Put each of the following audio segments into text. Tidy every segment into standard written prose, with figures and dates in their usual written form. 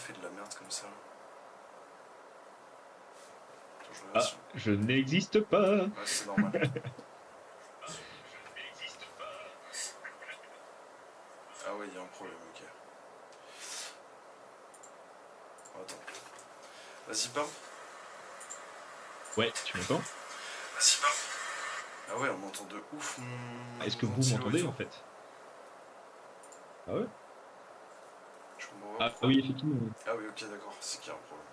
fait de la merde comme ça? Attends, je regarde Ah, je n'existe pas. Ouais, c'est normal. Ah ouais, il y a un problème, ok. Attends. Vas-y, parle. Ouais, tu m'entends? Vas-y, parle. Ah ouais, on m'entend de ouf Est-ce que mon vous ventilo et m'entendez tout. en fait? Ah ouais? Je comprends pas Ah pourquoi. oui, effectivement. Ah oui, ok, d'accord, c'est qu'il y a un problème.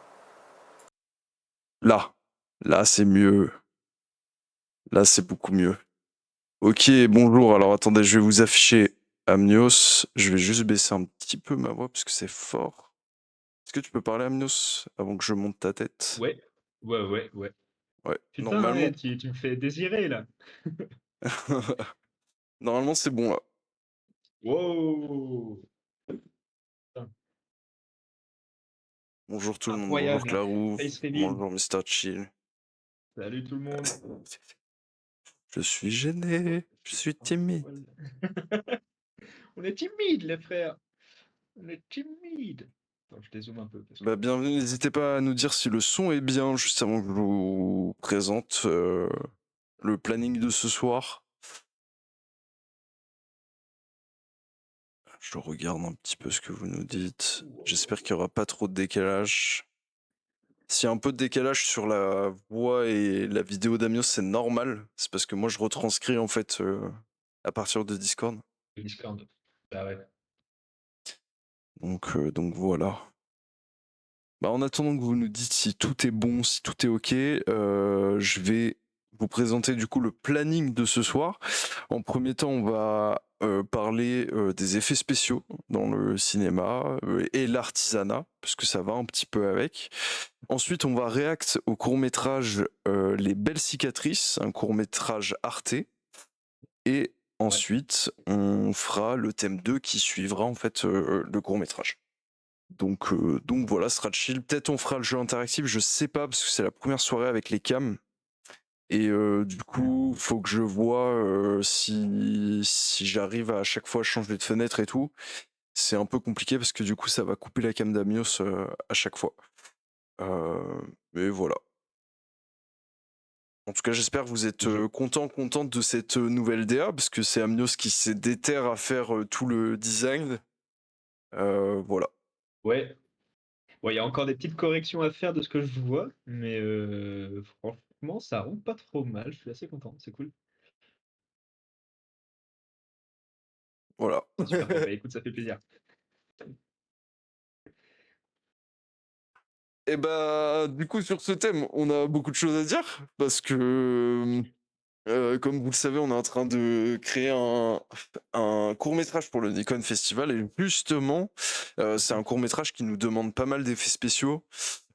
Là. Là, c'est mieux. Là, c'est beaucoup mieux. Ok, bonjour. Alors attendez, je vais vous afficher Amnios. Je vais juste baisser un petit peu ma voix parce que c'est fort. Est-ce que tu peux parler Amnios avant que je monte ta tête? Ouais, ouais. Ouais, Putain, normalement. ouais, tu me fais désirer là. Normalement, c'est bon là. Wow! Putain, Bonjour tout le monde, bonjour incroyable. Clarou, Face reveal. bonjour Mister Chill. Salut tout le monde. Je suis gêné, je suis timide. On est timide, les frères. On est timide. Attends, je dézoome un peu parce que. Bah bienvenue, n'hésitez pas à nous dire si le son est bien juste avant que je vous présente le planning de ce soir. Je regarde un petit peu ce que vous nous dites. J'espère qu'il n'y aura pas trop de décalage. S'il y a un peu de décalage sur la voix et la vidéo d'Amios, c'est normal. C'est parce que moi je retranscris en fait à partir de Discord. Le Discord. Bah ouais. Donc voilà. Bah, en attendant que vous nous dites si tout est bon, si tout est ok, je vais vous présenter du coup le planning de ce soir. En premier temps, on va parler des effets spéciaux dans le cinéma et l'artisanat, parce que ça va un petit peu avec. Ensuite, on va react au court-métrage Les Belles Cicatrices, un court-métrage Arte. Et Ouais. ensuite, on fera le thème 2 qui suivra en fait le court-métrage. Donc voilà, ce sera chill. Peut-être on fera le jeu interactif, je sais pas, parce que c'est la première soirée avec les cams. Et du coup, faut que je vois si j'arrive à chaque fois changer de fenêtre et tout. C'est un peu compliqué parce que du coup, ça va couper la cam d'Amios à chaque fois. Mais voilà. En tout cas, j'espère que vous êtes Je... contente de cette nouvelle DA, parce que c'est Amnios qui s'est déterre à faire tout le design. Voilà. Ouais. Ouais, il y a encore des petites corrections à faire de ce que je vois, mais franchement, ça rend pas trop mal. Je suis assez content, c'est cool. Voilà. C'est super cool. Bah écoute, ça fait plaisir. Et bah, du coup, sur ce thème, on a beaucoup de choses à dire, parce que, comme vous le savez, on est en train de créer un court-métrage pour le Nikon Festival, et justement, c'est un court-métrage qui nous demande pas mal d'effets spéciaux,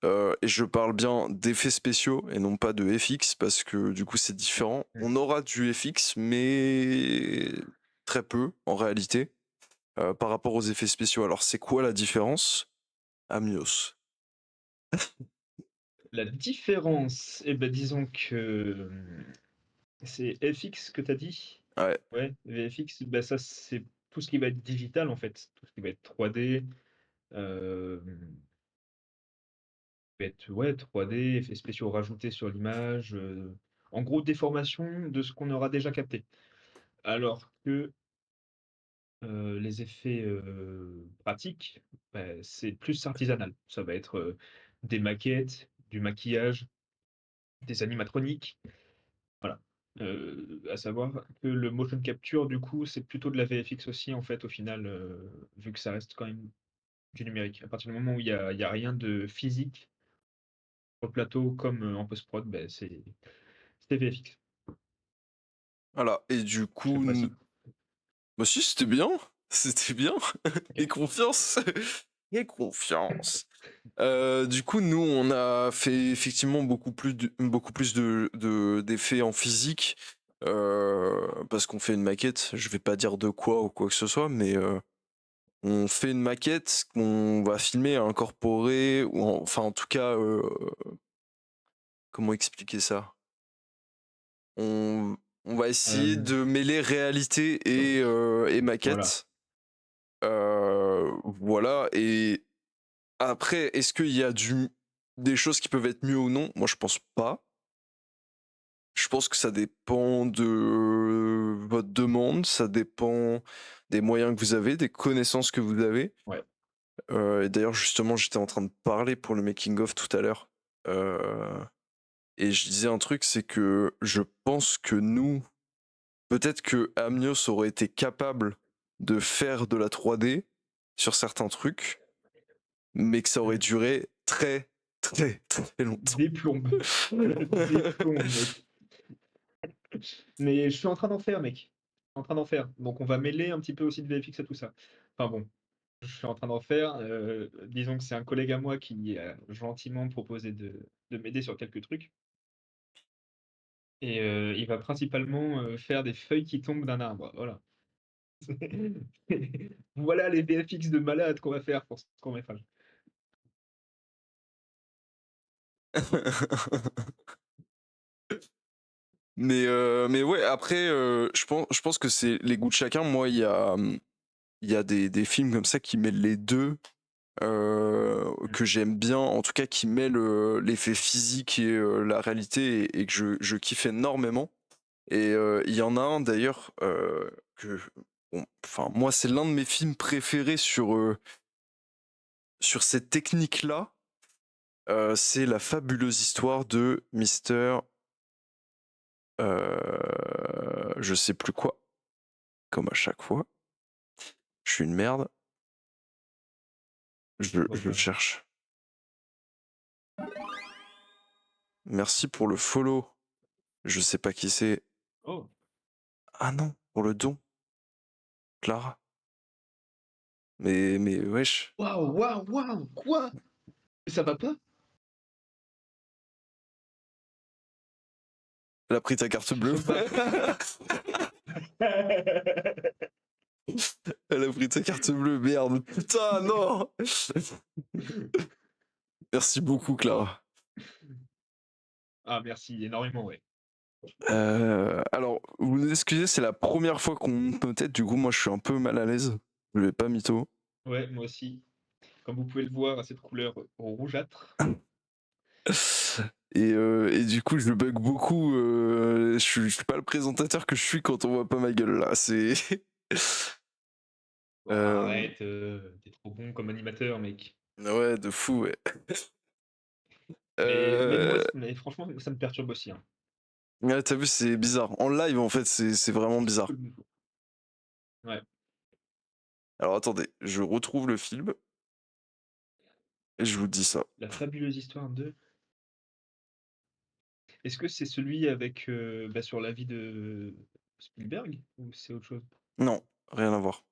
et je parle bien d'effets spéciaux, et non pas de FX, parce que du coup, c'est différent. Mm. On aura du FX, mais très peu, en réalité, par rapport aux effets spéciaux. Alors, c'est quoi la différence? Amios. La différence, eh ben disons que c'est FX que tu as dit. Ouais. Ouais, VFX, bah ça c'est tout ce qui va être digital en fait, tout ce qui va être 3D, euh, va être ouais 3D, effets spéciaux rajoutés sur l'image, en gros déformation de ce qu'on aura déjà capté. Alors que les effets pratiques, bah, c'est plus artisanal. Ça va être des maquettes, du maquillage, des animatroniques. Voilà. À savoir que le motion capture, du coup, c'est plutôt de la VFX aussi, en fait, au final, vu que ça reste quand même du numérique. À partir du moment où il y a rien de physique au plateau comme en post-prod, ben, c'est VFX. Voilà, et du Je sais coup, pas si. bah si, c'était bien, c'était bien, et confiance, et confiance. Du coup, nous, on a fait effectivement beaucoup plus d'effets en physique, parce qu'on fait une maquette, je vais pas dire de quoi ou quoi que ce soit, mais on fait une maquette qu'on va filmer, incorporer, enfin en tout cas, comment expliquer ça? On, on va essayer Euh, de mêler réalité et voilà. maquette. Voilà, et Après, est-ce qu'il y a des choses qui peuvent être mieux ou non? Moi, je pense pas. Je pense que ça dépend de votre demande, ça dépend des moyens que vous avez, des connaissances que vous avez. Ouais. Et d'ailleurs, justement, j'étais en train de parler pour le making of tout à l'heure, heu et je disais un truc, c'est que je pense que nous, peut-être que Amios aurait été capable de faire de la 3D sur certains trucs, mais que ça aurait Mmh. duré très, très, très longtemps. Des plombes. Des plombes, mec. Mais je suis en train d'en faire, mec. Je suis en train d'en faire. Donc on va mêler un petit peu aussi de VFX à tout ça. Enfin bon, je suis en train d'en faire, disons que c'est un collègue à moi qui a gentiment proposé de m'aider sur quelques trucs et il va principalement, faire des feuilles qui tombent d'un arbre, voilà. Voilà les VFX de malade qu'on va faire pour ce court métrage. Mais ouais, après, je pense que c'est les goûts de chacun. Moi, il y a des films comme ça qui mêlent les 2, Mmh. que j'aime bien, en tout cas qui mêlent, l'effet physique et la réalité et que je kiffe énormément et il y en a un d'ailleurs, que bon, enfin moi, c'est l'un de mes films préférés sur cette technique-là, c'est La fabuleuse histoire de Mister, je sais plus quoi, comme à chaque fois. Je suis une merde. Je Je vois je pas. cherche. Merci pour le follow. Je sais pas qui c'est. Oh! Ah non, pour le don, Clara. Mais wesh, Waouh, waouh, waouh! Quoi? Ça va pas? elle a pris ta carte Je bleue. saute pas. Elle a pris ta carte bleue, merde. Putain, non. Merci beaucoup, Oh! Clara. Ah merci, énormément, ouais. Alors, vous nous excusez, c'est la première fois qu'on monte nos têtes, du coup, moi, je suis un peu mal à l'aise. Je vais pas mytho. Ouais, moi aussi. Comme vous pouvez le voir à cette couleur rougeâtre. Et du coup, je bug beaucoup. Je suis pas le présentateur que je suis quand on voit pas ma gueule là. C'est. Bon Euh, arrête, tu trop bon comme animateur, mec. ouais, de fou, ouais. Mais moi Euh, mais franchement, ça me perturbe aussi, hein. ouais, t'as vu, c'est bizarre. En live, en fait, c'est vraiment bizarre. Ouais. Alors attendez, je retrouve le film et je vous dis ça. La fabuleuse histoire de est-ce que c'est celui avec, bah, sur la vie de Spielberg ou c'est autre chose? Non, rien à voir.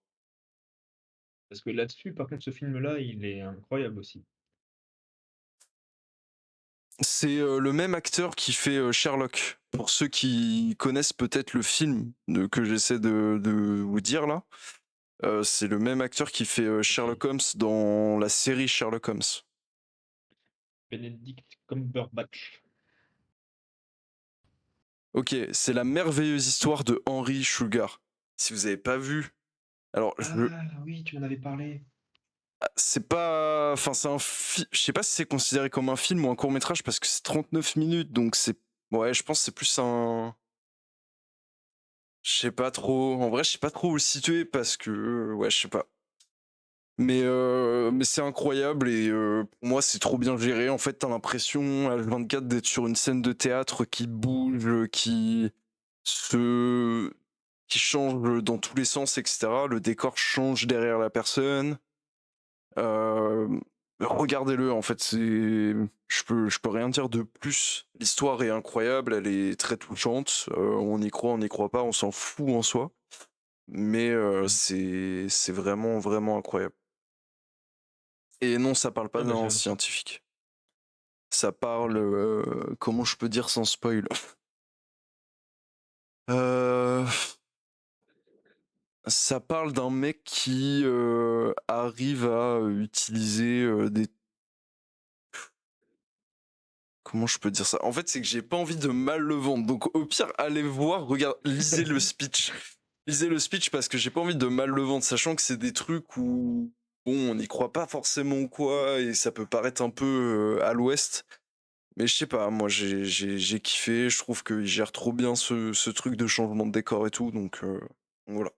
Parce que là-dessus, par contre, ce film-là, il est incroyable aussi. C'est le même acteur qui fait Sherlock. Pour ceux qui connaissent peut-être le film que j'essaie de vous dire là, c'est le même acteur qui fait OK. Sherlock Holmes dans la série Sherlock Holmes. Benedict Cumberbatch. Ok, c'est la merveilleuse histoire de Henry Sugar. Si vous avez pas vu, alors Ah oui, tu m'en avais parlé. c'est pas, enfin je sais pas si c'est considéré comme un film ou un court métrage parce que c'est 39 minutes, donc c'est, ouais, je pense que c'est plus un, je sais pas trop. En vrai, je sais pas trop où le situer parce que, ouais, je sais pas. Mais c'est incroyable et pour moi, c'est trop bien géré. En fait, t'as l'impression H24 d'être sur une scène de théâtre qui bouge, se qui change dans tous les sens, et cetera. Le décor change derrière la personne. Hem, regardez-le, en fait, c'est je peux rien dire de plus. L'histoire est incroyable, elle est très touchante. On y croit pas, on s'en fout en soi. Mais Mmh. c'est vraiment, vraiment incroyable. Et non, ça parle pas Ah bah, je d'un vais noter. scientifique. Ça parle, OK. comment je peux dire sans spoil? Heu, ça parle d'un mec qui, arrive à, utiliser, des, comment je peux dire ça? En fait, c'est que j'ai pas envie de mal le vendre, donc au pire, allez voir, lisez le speech. Lisez le speech parce que j'ai pas envie de mal le vendre, sachant que c'est des trucs où bon, on n'y croit pas forcément ou quoi et ça peut paraître un peu, à l'ouest, mais je sais pas, moi j'ai kiffé, je trouve qu'ils gèrent trop bien ce truc de changement de décor et tout donc voilà.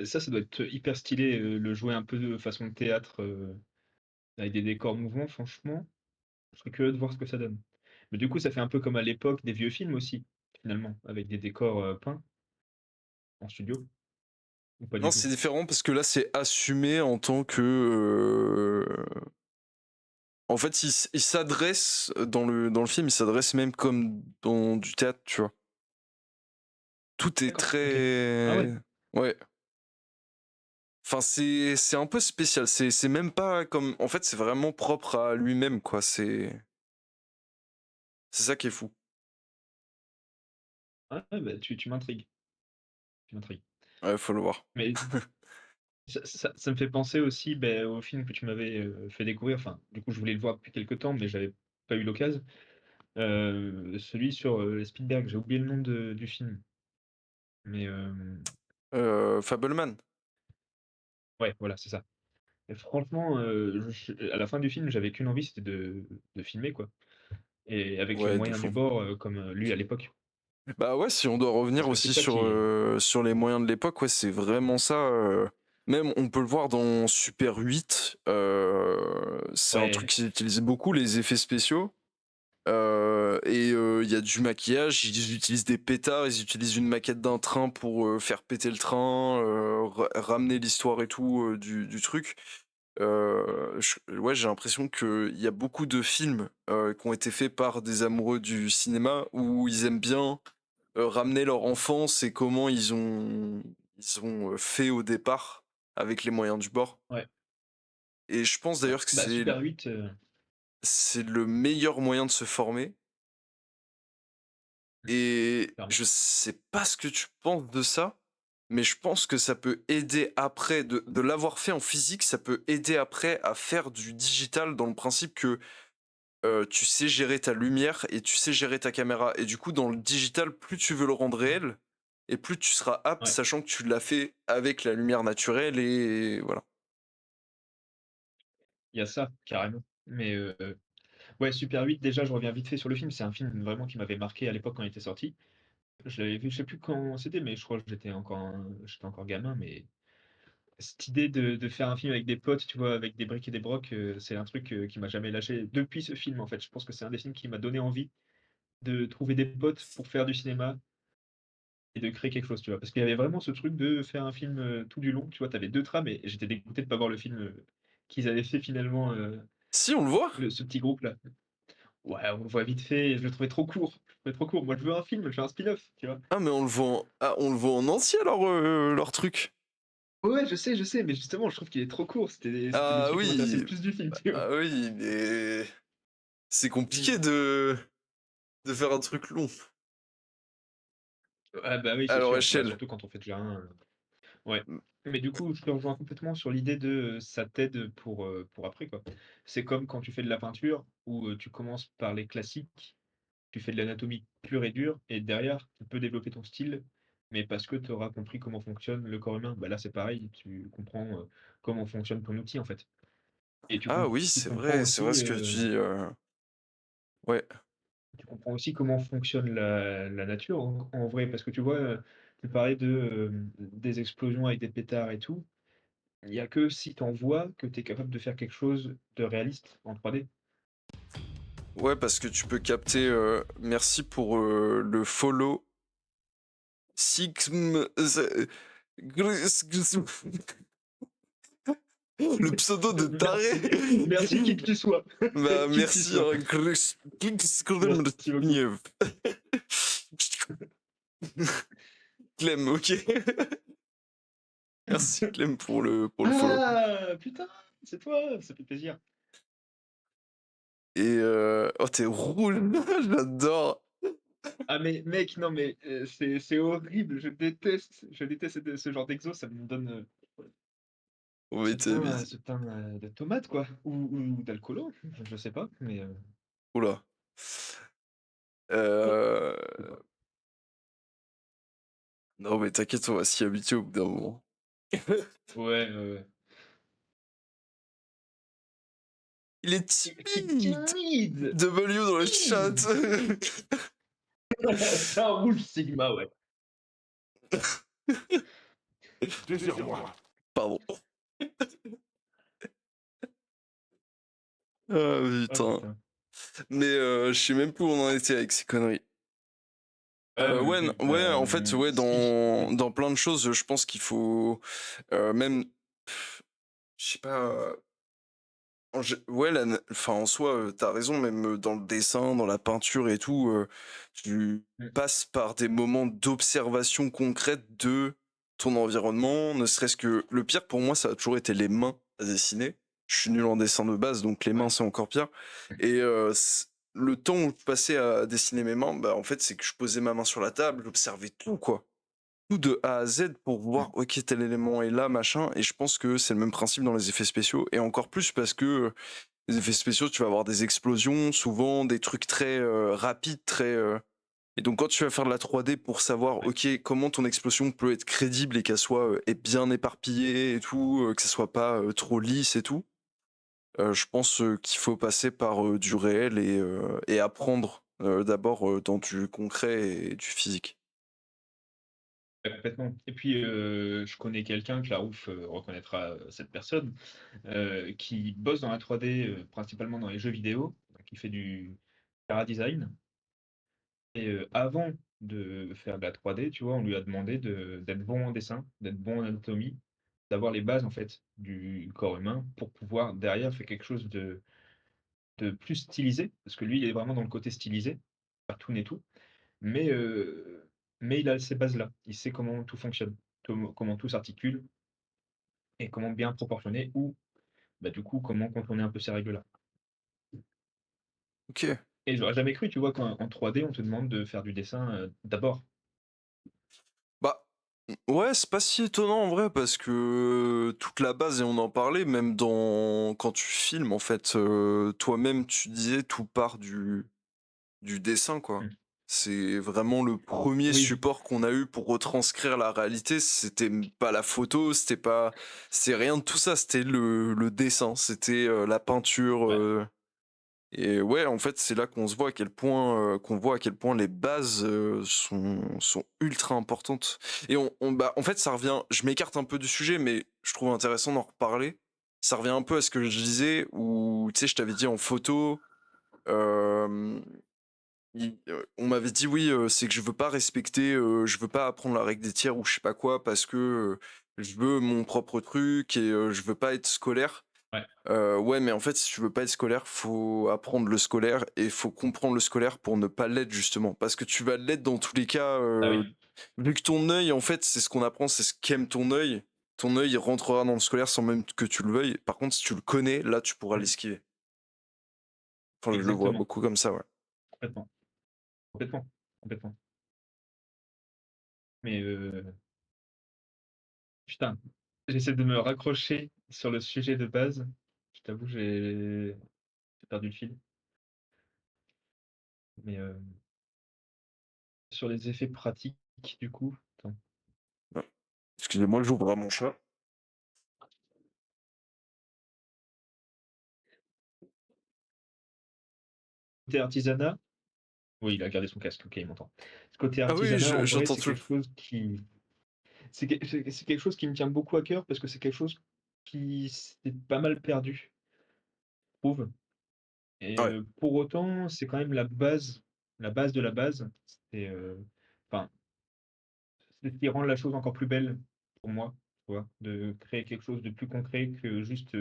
Ça doit être hyper stylé, le jouer un peu de façon théâtre, avec des décors mouvants, franchement, je serais curieux de voir ce que ça donne. Mais du coup, ça fait un peu comme à l'époque des vieux films aussi, finalement, avec des décors, peints en studio, ou pas Non, du tout? c'est différent parce que là, c'est assumé en tant que, en fait, il s'adresse dans le film, il s'adresse même comme dans du théâtre, tu vois? Tout est D'accord, OK. Ah ouais, très ouais, enfin, c'est un peu spécial, c'est même pas comme en fait, c'est vraiment propre à lui-même, quoi, c'est ça qui est fou. ah ouais, bah, tu m'intrigues, tu m'intrigues. Ouais, faut le voir. Mais ça me fait penser aussi, beh, au film que tu m'avais, fait découvrir, enfin, du coup, je voulais le voir depuis quelque temps, mais j'avais pas eu l'occasion. Celui sur, Spielberg, j'ai oublié le nom du film, mais Fableman? ouais, voilà, c'est ça. Et franchement, à la fin du film, j'avais qu'une envie, c'était de filmer, quoi, et avec les Ouais, de moyens du fou. bord, comme, lui à l'époque. Bah, ouais, si on doit revenir Parce que c'est aussi ça qui est sur les moyens de l'époque, ouais, c'est vraiment ça, même on peut le voir dans Super 8, c'est un truc ouais, qu'ils utilisent beaucoup, les effets spéciaux, il y a du maquillage, ils utilisent des pétards, ils utilisent une maquette d'un train pour, faire péter le train, ramener l'histoire et tout, du truc. Ouais, j'ai l'impression qu'il y a beaucoup de films, qui ont été faits par des amoureux du cinéma où ils aiment bien ramener leur enfance et comment ils ont fait au départ avec les moyens du bord. ouais, Et je pense ouais. d'ailleurs que Bah, Super 8, c'est le meilleur moyen de se former et clairement. je sais pas ce que tu penses de ça, mais je pense que ça peut aider après de l'avoir fait en physique, ça peut aider après à faire du digital dans le principe que, tu sais gérer ta lumière et tu sais gérer ta caméra et du coup dans le digital, plus tu veux le rendre réel et plus tu seras apte, Ouais, sachant que tu l'as fait avec la lumière naturelle et voilà. il y a ça, carrément. Mais, ouais, Super 8, déjà, je reviens vite fait sur le film. C'est un film vraiment qui m'avait marqué à l'époque quand il était sorti. Je l'avais vu, je sais plus quand c'était, mais je crois que j'étais encore gamin, mais cette idée de faire un film avec des potes, tu vois, avec des briques et des brocs, c'est un truc, qui m'a jamais lâché depuis ce film, en fait. Je pense que c'est un des films qui m'a donné envie de trouver des potes pour faire du cinéma et de créer quelque chose, tu vois? Parce qu'il y avait vraiment ce truc de faire un film, tout du long, tu vois? Tu avais 2 trames et j'étais dégoûté de pas voir le film, qu'ils avaient fait finalement, Si, on le voit? ce petit groupe-là. Ouais, on le voit vite fait et je le trouvais trop court. Je le trouvais trop court. Moi, je veux un film, je veux un spin-off, tu vois? Ah mais on le voit en entier leur truc? Ouais, ouais, je sais, mais justement, je trouve qu'il est trop court. C'était le Ah truc qui m'intéressait le oui, plus du film, tu vois? ah oui, mais c'est Mmh. compliqué de faire un truc long Ah bah, oui, à c'est leur sûr. Bah, échelle. surtout quand on fait déjà un, ouais. Mmh. Mais du coup, je te rejoins complètement sur l'idée de, ça t'aide pour après, quoi. C'est comme quand tu fais de la peinture où, tu commences par les classiques, tu fais de l'anatomie pure et dure et derrière, tu peux développer ton style, mais parce que tu auras compris comment fonctionne le corps humain. Bah, là, c'est pareil, tu comprends, comment fonctionne ton outil, en fait et Ah oui, tu comprends c'est vrai aussi, ce que tu dis, ouais. tu comprends aussi comment fonctionne la nature en vrai. Parce que tu vois, tu parlais des explosions avec des pétards et tout. Il y a que si tu en vois que tu es capable de faire quelque chose de réaliste en 3D. Ouais, parce que tu peux capter, merci pour, le follow. Sixm le pseudo de taré. Merci, merci qui que tu sois, Bah, qui que tu merci, sois. hein, Merci beaucoup. Clem, OK. Merci Clem pour le follow Ah! Putain, c'est toi! Ça fait plaisir. et oh, tu rouge, j'adore. Ah mais mec, non mais, c'est horrible, je déteste ce genre d'exo, ça me donne, Ouais, ce teint, de tomate quoi ou d'alcoolo, je sais pas, mais, ouh là. je sais pas. Non, mais t'inquiète, on va s'y habituer au bout d'un moment. Ouais, ouais, ouais. Il est Ti timide! timide! W dans le chat! Timide! C'est un rouge sigma, ouais. Désire-moi. Pardon. Ah Oh putain. putain. Mais je sais même plus où on en était avec ces conneries. Ouais, moi non Ouais, plus. ouais, en fait, ouais, Si, dans plein de choses, je pense qu'il faut même, je sais pas, ouais, enfin, en soi, t'as raison, même dans le dessin, dans la peinture et tout, tu mmh, passes par des moments d'observation concrète de ton environnement, ne serait-ce que le pire pour moi, ça a toujours été les mains à dessiner. Je suis nul en dessin de base, donc les mains, ouais, c'est encore pire. Et le temps où je passais à dessiner mes mains, bah, en fait, c'est que je posais ma main sur la table, j'observais tout, quoi. Tout de A à Z pour mmh, voir, ok, tel élément est là, machin. Et je pense que c'est le même principe dans les effets spéciaux. Et encore plus parce que les effets spéciaux, tu vas avoir des explosions, souvent des trucs très rapides, très. Et donc quand tu vas faire de la 3D pour savoir, ouais. ok, comment ton explosion peut être crédible et qu'elle soit est bien éparpillée et tout, que ça soit pas trop lisse et tout, je pense qu'il faut passer par du réel et apprendre d'abord dans du concret et du physique. Ouais, complètement et puis, je connais quelqu'un, Clarouf, reconnaîtra, cette personne, qui bosse dans la 3D, principalement dans les jeux vidéo, donc il fait du chara-design et avant de faire de la 3D, tu vois, on lui a demandé d'être bon en dessin, d'être bon en anatomie, d'avoir les bases, en fait, du corps humain pour pouvoir derrière faire quelque chose de plus stylisé, parce que lui, il est vraiment dans le côté stylisé, cartoon et tout, mais mais il a ces bases-là. Il sait comment tout fonctionne, comment tout s'articule et comment bien proportionner ou, bah, du coup, comment contourner un peu ces règles-là. Ok. Et j'aurais jamais cru, tu vois, qu'en 3D, on te demande de faire du dessin, d'abord. Bah, ouais, c'est pas si étonnant en vrai parce que toute la base, et on en parlait, même dans quand tu filmes, en fait, toi-même, tu disais tout part du dessin, quoi. Mmh. C'est vraiment le premier Oui, support qu'on a eu pour retranscrire la réalité. C'était pas la photo, c'était rien de tout ça. C'était le dessin, c'était la peinture. ouais, Et ouais, en fait, c'est là qu'on se voit à quel point, qu'on voit à quel point les bases sont ultra importantes. Et bah, en fait, ça revient. Je m'écarte un peu du sujet, mais je trouve intéressant d'en reparler. Ça revient un peu à ce que je disais, où tu sais, je t'avais dit en photo. euh, on m'avait dit oui, c'est que je veux pas respecter, je veux pas apprendre la règle des tiers ou je sais pas quoi parce que je veux mon propre truc et je veux pas être scolaire. ouais. Ouais, mais en fait, si tu veux pas être scolaire, faut apprendre le scolaire et faut comprendre le scolaire pour ne pas l'être justement. Parce que tu vas l'être dans tous les cas, Ah oui, vu que ton œil, en fait, c'est ce qu'on apprend, c'est ce qu'aime ton œil. Ton œil il rentrera dans le scolaire sans même que tu le veuilles. Par contre, si tu le connais, là, tu pourras mmh, l'esquiver. Enfin, je le vois exactement, beaucoup comme ça, ouais. complètement, complètement, complètement. Mais putain, j'essaie de me raccrocher sur le sujet de base. Je t'avoue, j'ai perdu le fil. Mais sur les effets pratiques, du coup, attends, Ouais. Excusez-moi, j'ouvre à mon chat. côté artisanat, oui, il a gardé son casque, OK, il m'entend. Côté Ah oui, artisanat, en vrai, j'entends tout. c'est quelque chose qui me tient beaucoup à cœur parce que c'est quelque chose qui s'est pas mal perdu, je trouve et Ouais. pour autant, c'est quand même la base de la base. C'est, enfin, c'est ce qui rend la chose encore plus belle pour moi, tu vois? De créer quelque chose de plus concret que juste,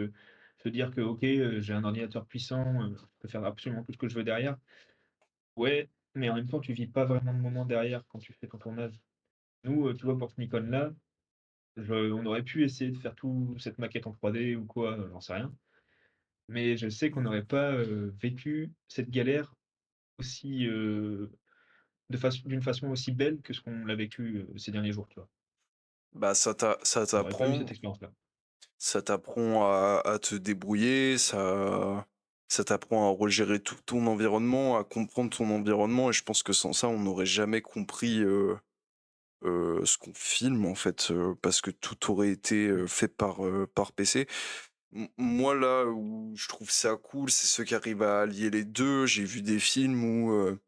se dire que: «OK, j'ai un ordinateur puissant, je peux faire absolument tout ce que je veux derrière». Ouais, mais en même temps, tu vis pas vraiment de moment derrière quand tu fais ton tournage. Nous, tu vois, pour ce Nikon-là, on aurait pu essayer de faire tout cette maquette en 3D ou quoi, j'en sais rien. Mais je sais qu'on n'aurait pas, vécu cette galère aussi, d'une façon aussi belle que ce qu'on l'a vécu, ces derniers jours, tu vois? Bah, ça On n'aurait pas eu t'apprend cette expérience-là. ça t'apprend à te débrouiller, ça t'apprend à regérer tout ton environnement, à comprendre ton environnement et je pense que sans ça, on n'aurait jamais compris, ce qu'on filme en fait, parce que tout aurait été, fait par PC. Moi là où je trouve ça cool, c'est ceux qui arrivent à allier les 2. J'ai vu des films où,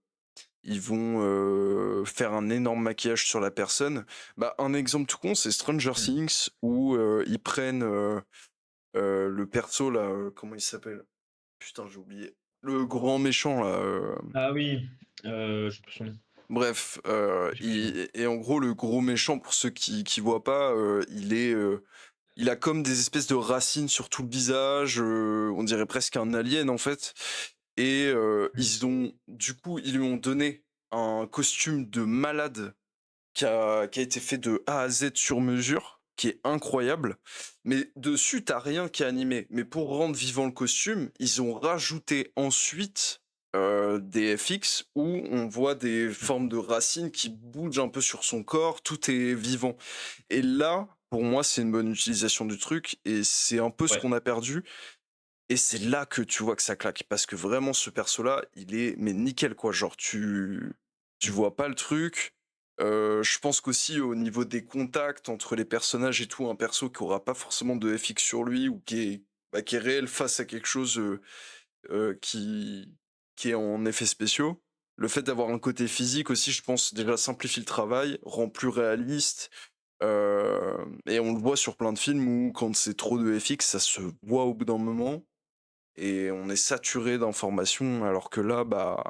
ils vont, faire un énorme maquillage sur la personne. Bah, un exemple tout con, c'est Stranger Mmh. Things où, ils prennent, le perso là, comment il s'appelle? Putain, j'ai oublié. Le grand méchant là, Ah oui, je sais plus son nom. bref, Je sais plus son nom. en gros le gros méchant pour ceux qui voient pas, il a comme des espèces de racines sur tout le visage, on dirait presque un alien en fait. Et Mmh. ils lui ont donné un costume de malade qui a été fait de A à Z sur mesure, qui est incroyable. Mais dessus, t'as rien qui est animé. Mais pour rendre vivant le costume, ils ont rajouté ensuite des FX où on voit des Mmh. formes de racines qui bougent un peu sur son corps, tout est vivant. Et là, pour moi, c'est une bonne utilisation du truc et c'est un peu ce Ouais, qu'on a perdu. Et c'est là que tu vois que ça claque parce que vraiment ce perso-là, il est mais nickel quoi. Genre tu mmh, vois pas le truc. Je pense qu'aussi au niveau des contacts entre les personnages et tout, un perso qui aura pas forcément de FX sur lui ou qui est réel face à quelque chose qui est en effets spéciaux. Le fait d'avoir un côté physique aussi, je pense déjà simplifie le travail, rend plus réaliste. Et on le voit sur plein de films où quand c'est trop de FX, ça se voit au bout d'un moment et on est saturé d'informations alors que là, bah,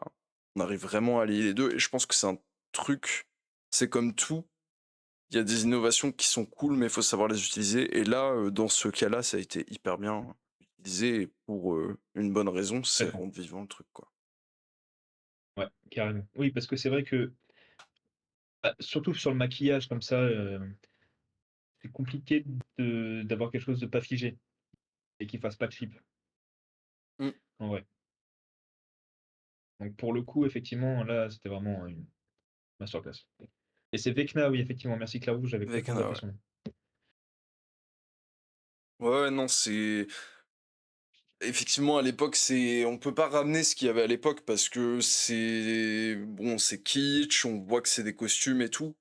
on arrive vraiment à lier les 2 et je pense que c'est un truc, c'est comme tout, il y a des innovations qui sont cool, mais il faut savoir les utiliser et là, dans ce cas-là, ça a été hyper bien utilisé et pour, une bonne raison, tout à c'est fait. rendre vivant le truc, quoi. Ouais, carrément. Oui, parce que c'est vrai que, bah, surtout sur le maquillage comme ça, c'est compliqué d'avoir quelque chose de pas figé et qui fasse pas cheap, Mmh. en vrai. Donc pour le coup, effectivement, là, c'était vraiment une masterclass. Et c'est Vecna, oui, effectivement, merci Clairvaux, j'avais complètement Vecna, zappé ouais. son nom. Ouais, ouais, non, c'est effectivement, à l'époque, on peut pas ramener ce qu'il y avait à l'époque parce que c'est bon, c'est kitsch, on voit que c'est des costumes et tout.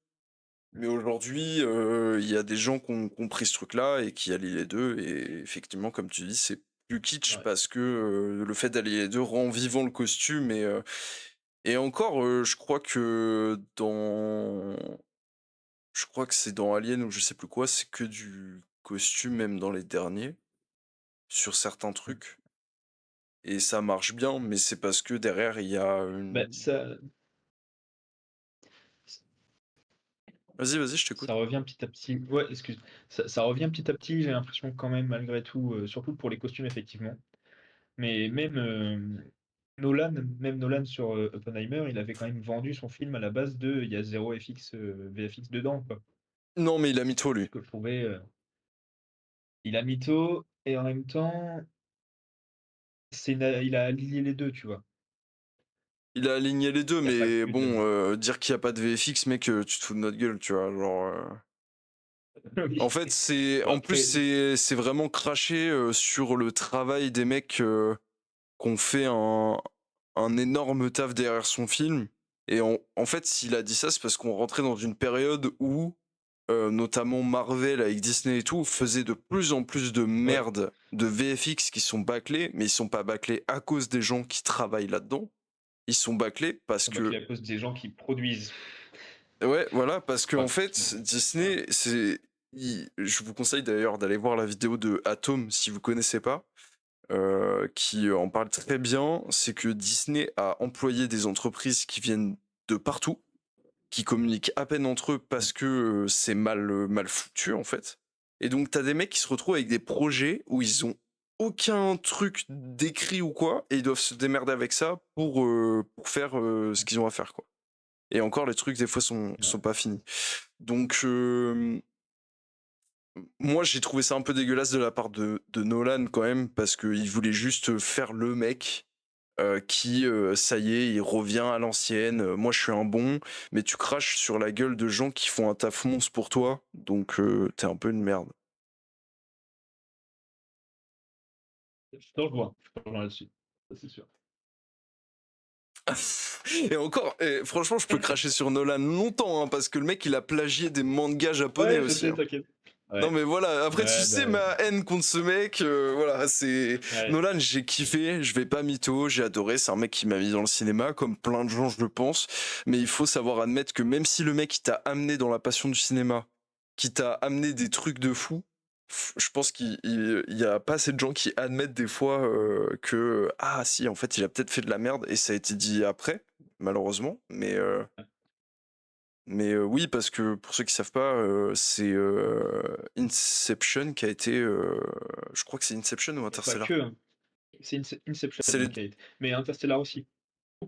Mais aujourd'hui, il y a des gens qui ont pris ce truc-là et qui allient les 2 et effectivement, comme tu dis, c'est plus kitsch Ouais. parce que, le fait d'allier les 2 rend vivant le costume et encore, je crois que c'est dans Alien ou je sais plus quoi, c'est que du costume même dans les derniers, sur certains Mmh. trucs et ça marche bien, mais c'est parce que derrière il y a Bah, une ça vas-y, vas-y, je ça t'écoute. revient petit à petit. Ouais, excuse. Ça revient petit à petit, j'ai l'impression quand même malgré tout, surtout pour les costumes effectivement. Mais même, Nolan sur, Oppenheimer, il avait quand même vendu son film à la base de il y a 0 FX, VFX dedans, quoi. Non, mais il a mytho Ce lui. que je trouvais, il a mytho et en même temps, il a allié les 2, tu vois? Il a aligné les 2, Il y a pas mais que de bon, dire qu'il y a pas de VFX, mec, tu te fous de notre gueule, tu vois? Genre, en oui. fait, Bon après c'est vraiment cracher, sur le travail des mecs, qui ont fait un énorme taf derrière son film et en fait, s'il a dit ça, c'est parce qu'on rentrait dans une période où, notamment Marvel avec Disney et tout, faisait de plus en plus de ouais, merde, de VFX qui sont bâclés, mais ils sont pas bâclés à cause des gens qui travaillent là-dedans. Ils sont bâclés parce sont bâclés que à cause des gens qui produisent. ouais, voilà, parce qu'en Ouais, fait, voilà. Disney, je vous conseille d'ailleurs d'aller voir la vidéo de Atom si vous connaissez pas, qui en parle très bien. C'est que Disney a employé des entreprises qui viennent de partout, qui communiquent à peine entre eux Mmh. parce que c'est mal foutu en fait. Et donc t'as des mecs qui se retrouvent avec des projets où ils ont aucun truc d'écrit ou quoi, et ils doivent se démerder avec ça pour faire ce qu'ils ont à faire quoi. Et encore, les trucs, des fois, sont Ouais. pas finis. Donc, moi, j'ai trouvé ça un peu dégueulasse de la part de Nolan, quand même, parce qu'il voulait juste faire le mec qui, ça y est, il revient à l'ancienne. Moi, je suis un bon, mais tu craches sur la gueule de gens qui font un taf monstre pour toi, donc t'es un peu une merde. Je te rejoins là-dessus, ça c'est sûr. Et encore, franchement, je peux cracher sur Nolan longtemps, hein, parce que le mec, il a plagié des mangas japonais Ouais, je aussi. sais, Hein. t'inquiète. Non Ouais, mais voilà, après tu ouais, sais bah, ma haine contre ce mec, voilà, c'est... ouais. Nolan, j'ai kiffé, je vais pas mytho, j'ai adoré, c'est un mec qui m'a mis dans le cinéma, comme plein de gens je le pense, mais il faut savoir admettre que même si le mec il t'a amené dans la passion du cinéma, qui t'a amené des trucs de fou, je pense qu'il y a pas assez de gens qui admettent des fois que, ah si, en fait il a peut-être fait de la merde, et ça a été dit après, malheureusement, mais oui, parce que pour ceux qui savent pas, c'est Inception qui a été. Je crois que c'est Inception ou Il y a pas Interstellar. que, hein. C'est Inception, C'est les. Kate. Mais Interstellar aussi.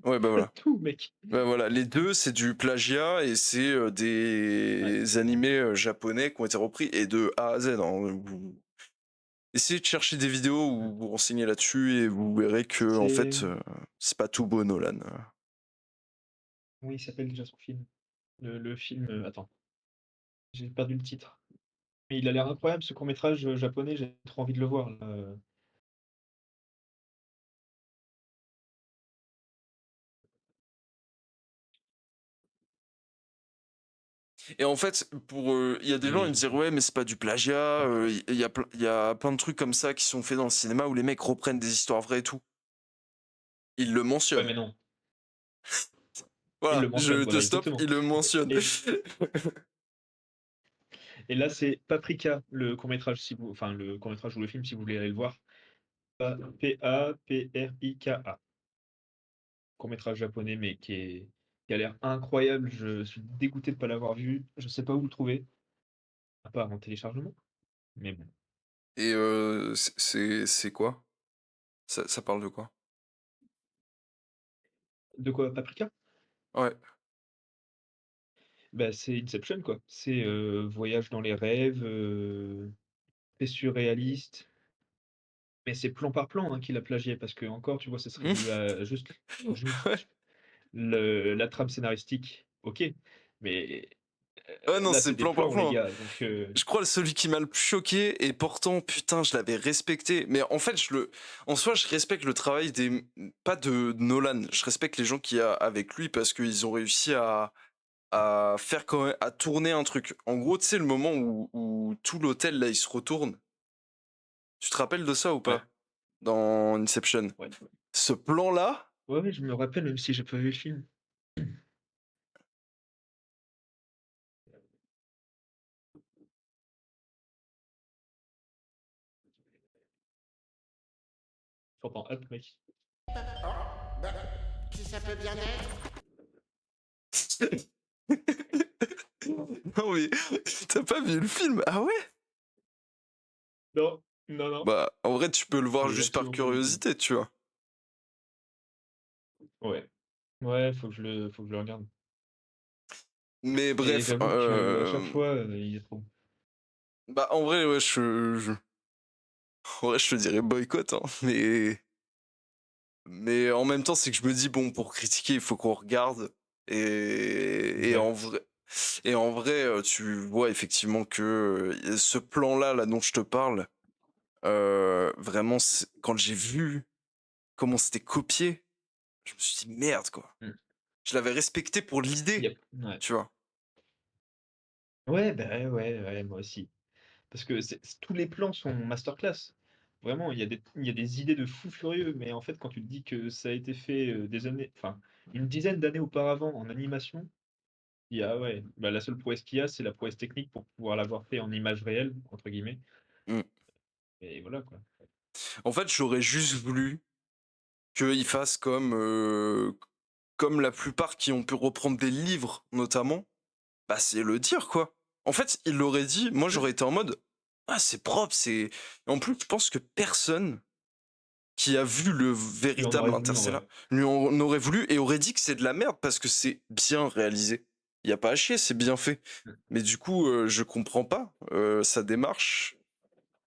Ouais, bah voilà. Tout, mec. Bah voilà, les deux, c'est du plagiat et c'est Ouais. des animés japonais qui ont été repris et de A à Z. Hein. Essayez de chercher des vidéos où vous renseignez là-dessus et vous verrez que en C'est... fait, c'est pas tout beau, Nolan. Oui, il s'appelle déjà son film. Le film... Attends, j'ai perdu le titre. Mais il a l'air incroyable, ce court-métrage japonais, j'ai trop envie de le voir, là. Et en fait, il y a des gens Et ils me je disent sais ouais, mais c'est pas du plagiat. Il y a plein de trucs comme ça qui sont faits dans le cinéma où les mecs reprennent des histoires vraies et tout. Ils le Ouais, mentionnent. mais non. Il Voilà, le mentionne, je te voilà, stoppe, exactement. ils le mentionnent. Et et là, c'est Paprika, le court-métrage, si vous enfin, le court-métrage ou le film, si vous voulez aller le voir. Paprika. Court-métrage japonais, mais qui a l'air incroyable. Je suis dégoûté de pas l'avoir vu. Je sais pas où le trouver, à part en téléchargement, mais bon. Et c'est quoi? Ça parle de quoi? De quoi? Paprika? Ouais. Bah, c'est Inception, quoi. C'est, voyage dans les rêves, très surréaliste, mais c'est plan par plan, hein, qu'il a plagié parce que encore, tu vois, ça serait dû à Ouais. juste le la trame scénaristique, OK, mais, Ouais, non, là, c'est c'est des plan par plans, les plan. gars, donc Je crois celui qui m'a le plus choqué, et pourtant, putain, je l'avais respecté. Mais en fait, en soi, je respecte le travail pas de Nolan. Je respecte les gens qui a avec lui parce qu'ils ont réussi à faire quand même, à tourner un truc. En gros, tu sais, le moment où tout l'hôtel, là, il se retourne. Tu te rappelles de ça ou ouais, pas? Dans Inception. ouais. Ce plan-là, Ouais, ouais, je me rappelle, même si j'ai pas vu le film. J'entends hop, mec. Oh, bah, qui ça peut bien être? non mais, t'as pas vu le film? Ah ouais? Non, non, non, Bah, en vrai, tu peux le voir j'ai juste par absolument pas vu le film. curiosité, tu vois. Ouais. Ouais, faut que je le regarde. Mais Et bref, j'avoue que à chaque fois, il est trop. bah, en vrai, ouais, en vrai, je te dirais boycott, hein, mais en même temps, c'est que je me dis, bon, pour critiquer, il faut qu'on regarde. Et Ouais. en vrai, tu vois effectivement que ce plan-là, là, dont je te parle, vraiment, quand j'ai vu comment c'était copié, je me suis dit merde, quoi. Mmh. Je l'avais respecté pour Il y l'idée, a ouais. tu vois. Ouais, bah, ouais, moi aussi. Parce que tous les plans sont masterclass. Vraiment, il y a des idées de fou furieux, mais en fait, quand tu te dis que ça a été fait, des années enfin, une dizaine d'années auparavant en animation, il y a ouais, bah, la seule prouesse qu'il y a, c'est la prouesse technique pour pouvoir l'avoir fait en «image réelle» entre guillemets Mm. et voilà, quoi. En fait, j'aurais juste voulu qu'il fasse comme la plupart qui ont pu reprendre des livres, notamment. Bah, c'est le dire, quoi. En fait, il l'aurait dit, moi Mmh. j'aurais été en mode, ah, c'est propre, c'est. En plus, je pense que personne qui a vu le Lui en aurait véritable voulu en Interstellar vrai. lui en aurait voulu et aurait dit que c'est de la merde parce que c'est bien réalisé. Il y a pas à chier, c'est bien fait. Mmh. Mais du coup, je comprends pas sa démarche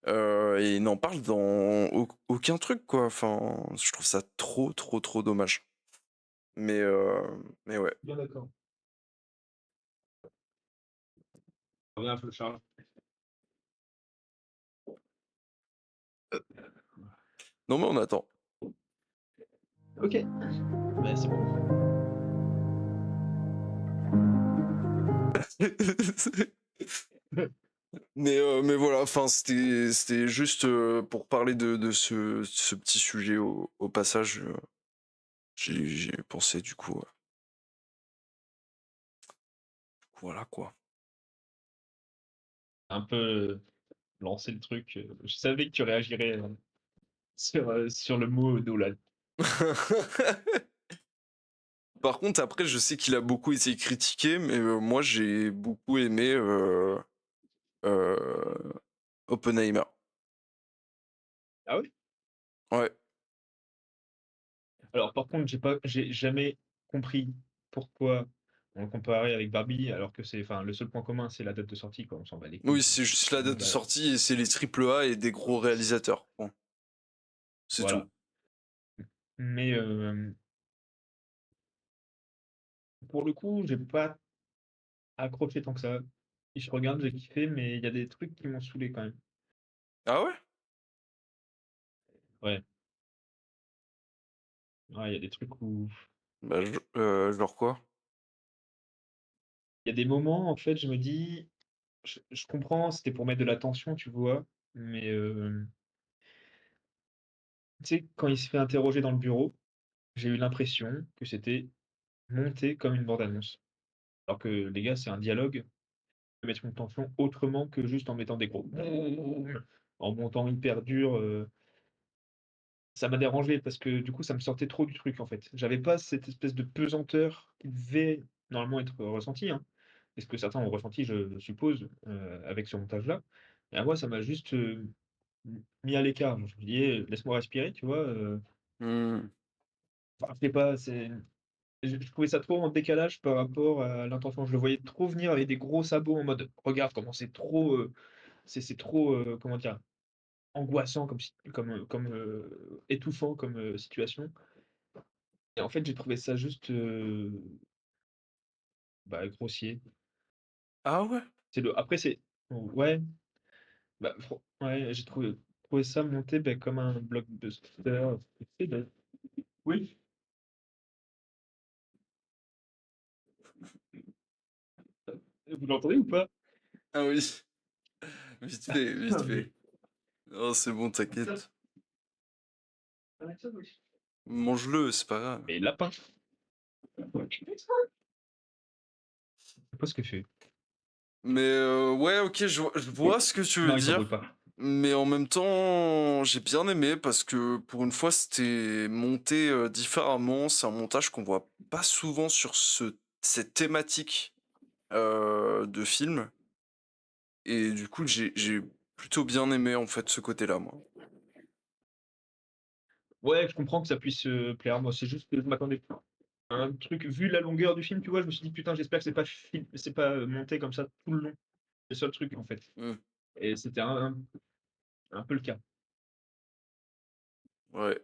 et il n'en parle dans aucun truc, quoi. Enfin, je trouve ça trop, trop, trop dommage. Mais, euh, mais ouais. Bien d'accord. Reviens un peu Charles. Non, mais on attend. Ok, bah, c'est bon. Mais voilà, enfin, c'était juste pour parler de ce petit sujet au passage. J'ai pensé du coup. Voilà quoi. Un peu lancer le truc. Je savais que tu réagirais sur le mot Nolan. Par contre, après, je sais qu'il a beaucoup été critiqué, mais moi, j'ai beaucoup aimé euh, Oppenheimer. Ah oui? Ouais. Alors par contre, j'ai jamais compris pourquoi on le comparait avec Barbie, alors que enfin, le seul point commun, c'est la date de sortie, quoi. On s'en bat les couilles. Oui, c'est juste la Tout le date de monde sortie et c'est les triple A et des gros réalisateurs. Bon, c'est tout. voilà. Mais pour le coup, j'ai pas accroché tant que ça. Et je regarde, j'ai kiffé, mais il y a des trucs qui m'ont saoulé quand même. Ah ouais? Ouais, ouais, il y a des trucs où Bah, genre quoi? il y a des moments, en fait, je me dis, je comprends, c'était pour mettre de la tension, tu vois, mais tu sais, quand il se fait interroger dans le bureau, j'ai eu l'impression que c'était monté comme une bande-annonce. Alors que les gars, c'est un dialogue, peut mettre une tension autrement que juste en mettant des gros en montant hyper dur. Ça m'a dérangé parce que du coup, ça me sortait trop du truc en fait. J'avais pas cette espèce de pesanteur qui devait normalement être ressentie, hein. Et ce que certains ont ressenti, je suppose, avec ce montage-là. Et à moi, ça m'a juste mis à l'écart. Je me dis, eh, laisse-moi respirer, tu vois. Hmm. Enfin, je sais pas, je trouvais ça trop en décalage par rapport à l'intention. Je le voyais trop venir avec des gros sabots en mode, regarde comment c'est trop, c'est trop, comment dire, angoissant étouffant comme situation. Et en fait, j'ai trouvé ça juste, bah, grossier. Ah ouais? Après c'est ouais, bah, ouais, j'ai trouvé ça monté, bah, comme un blockbuster. Tu sais, bah oui, vous l'entendez ou pas? Ah oui. Vite fait, vite Putain, mais fait. Oh, c'est bon, ça t'inquiète. ça, wesh. Mange-le, c'est pas grave. Mais lapin. Je sais pas ce que fait. Mais ouais, ok, je vois ce que tu veux Non, il dire. s'embrouille pas. Mais en même temps, j'ai bien aimé parce que pour une fois, c'était monté différemment. C'est un montage qu'on voit pas souvent sur cette thématique de film. Et du coup, j'ai plutôt bien aimé en fait ce côté-là, moi. Ouais, je comprends que ça puisse, plaire. Moi, c'est juste que je m'attendais à un truc vu la longueur du film, tu vois? Je me suis dit: «Putain, j'espère que c'est pas, monté comme ça tout le long». C'est ça le truc, en fait. Hmm, Et c'était un peu le cas. ouais.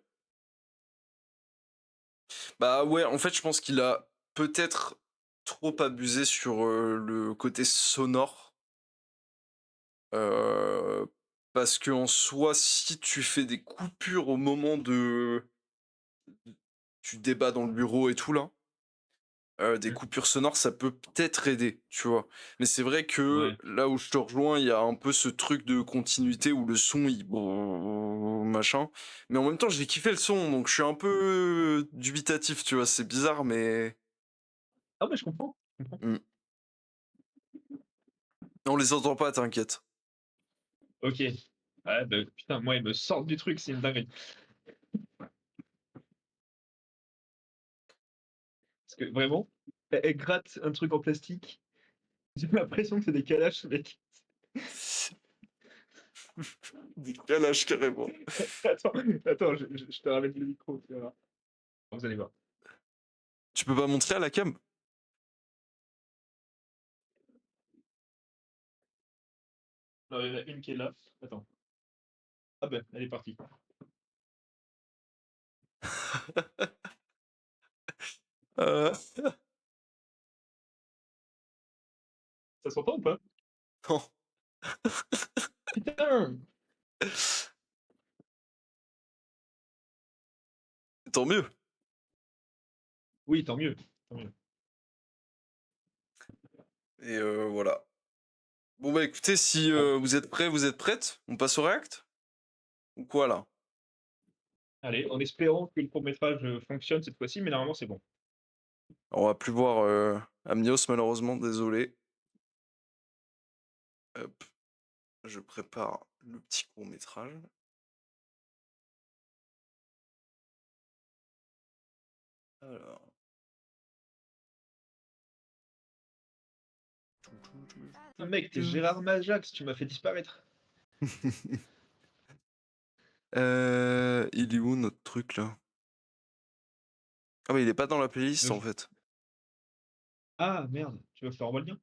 Bah ouais, en fait, je pense qu'il a peut-être trop abusé sur le côté sonore. Euh, Parce que en soi, si tu fais des coupures au moment de tu débats dans le bureau et tout là, des Mmh. coupures sonores, ça peut peut-être aider, tu vois. Mais c'est vrai que Ouais. là où je te rejoins, il y a un peu ce truc de continuité où le son il machin. Mais en même temps, j'ai kiffé le son, donc je suis un peu dubitatif, tu vois. C'est bizarre, mais Ah ouais, je comprends, je comprends. hmm. On les entend pas, t'inquiète. OK. Ouais, bah, putain, moi, ils me sortent du truc, c'est une dinguerie. Parce que vraiment, elle gratte un truc en plastique. J'ai l'impression que c'est des calages, mec. Calage carrément. Attends, attends, je te ramène le micro, tu vas voir. Vous allez voir. Tu peux pas montrer à la cam? Alors, il y en a une qui est là. Attends. Ah ben, elle est partie. Euh, Ça s'entend ou pas? non. Putain! Tant mieux. Oui, tant mieux, tant mieux. Et voilà. Bon bah écoutez, si vous êtes prêts, vous êtes prêtes, on passe au React? Ou quoi là? Allez, en espérant que le court-métrage, fonctionne cette fois-ci, mais normalement c'est bon. Alors, on va plus voir Amnios malheureusement, désolé. Hop, je prépare le petit court métrage. Alors. Mec, tu Gérard Majax, tu m'as fait disparaître. Il est où notre truc là? Ah mais il est pas dans la playlist en fait. Ah merde, tu veux que je te renvoie le lien?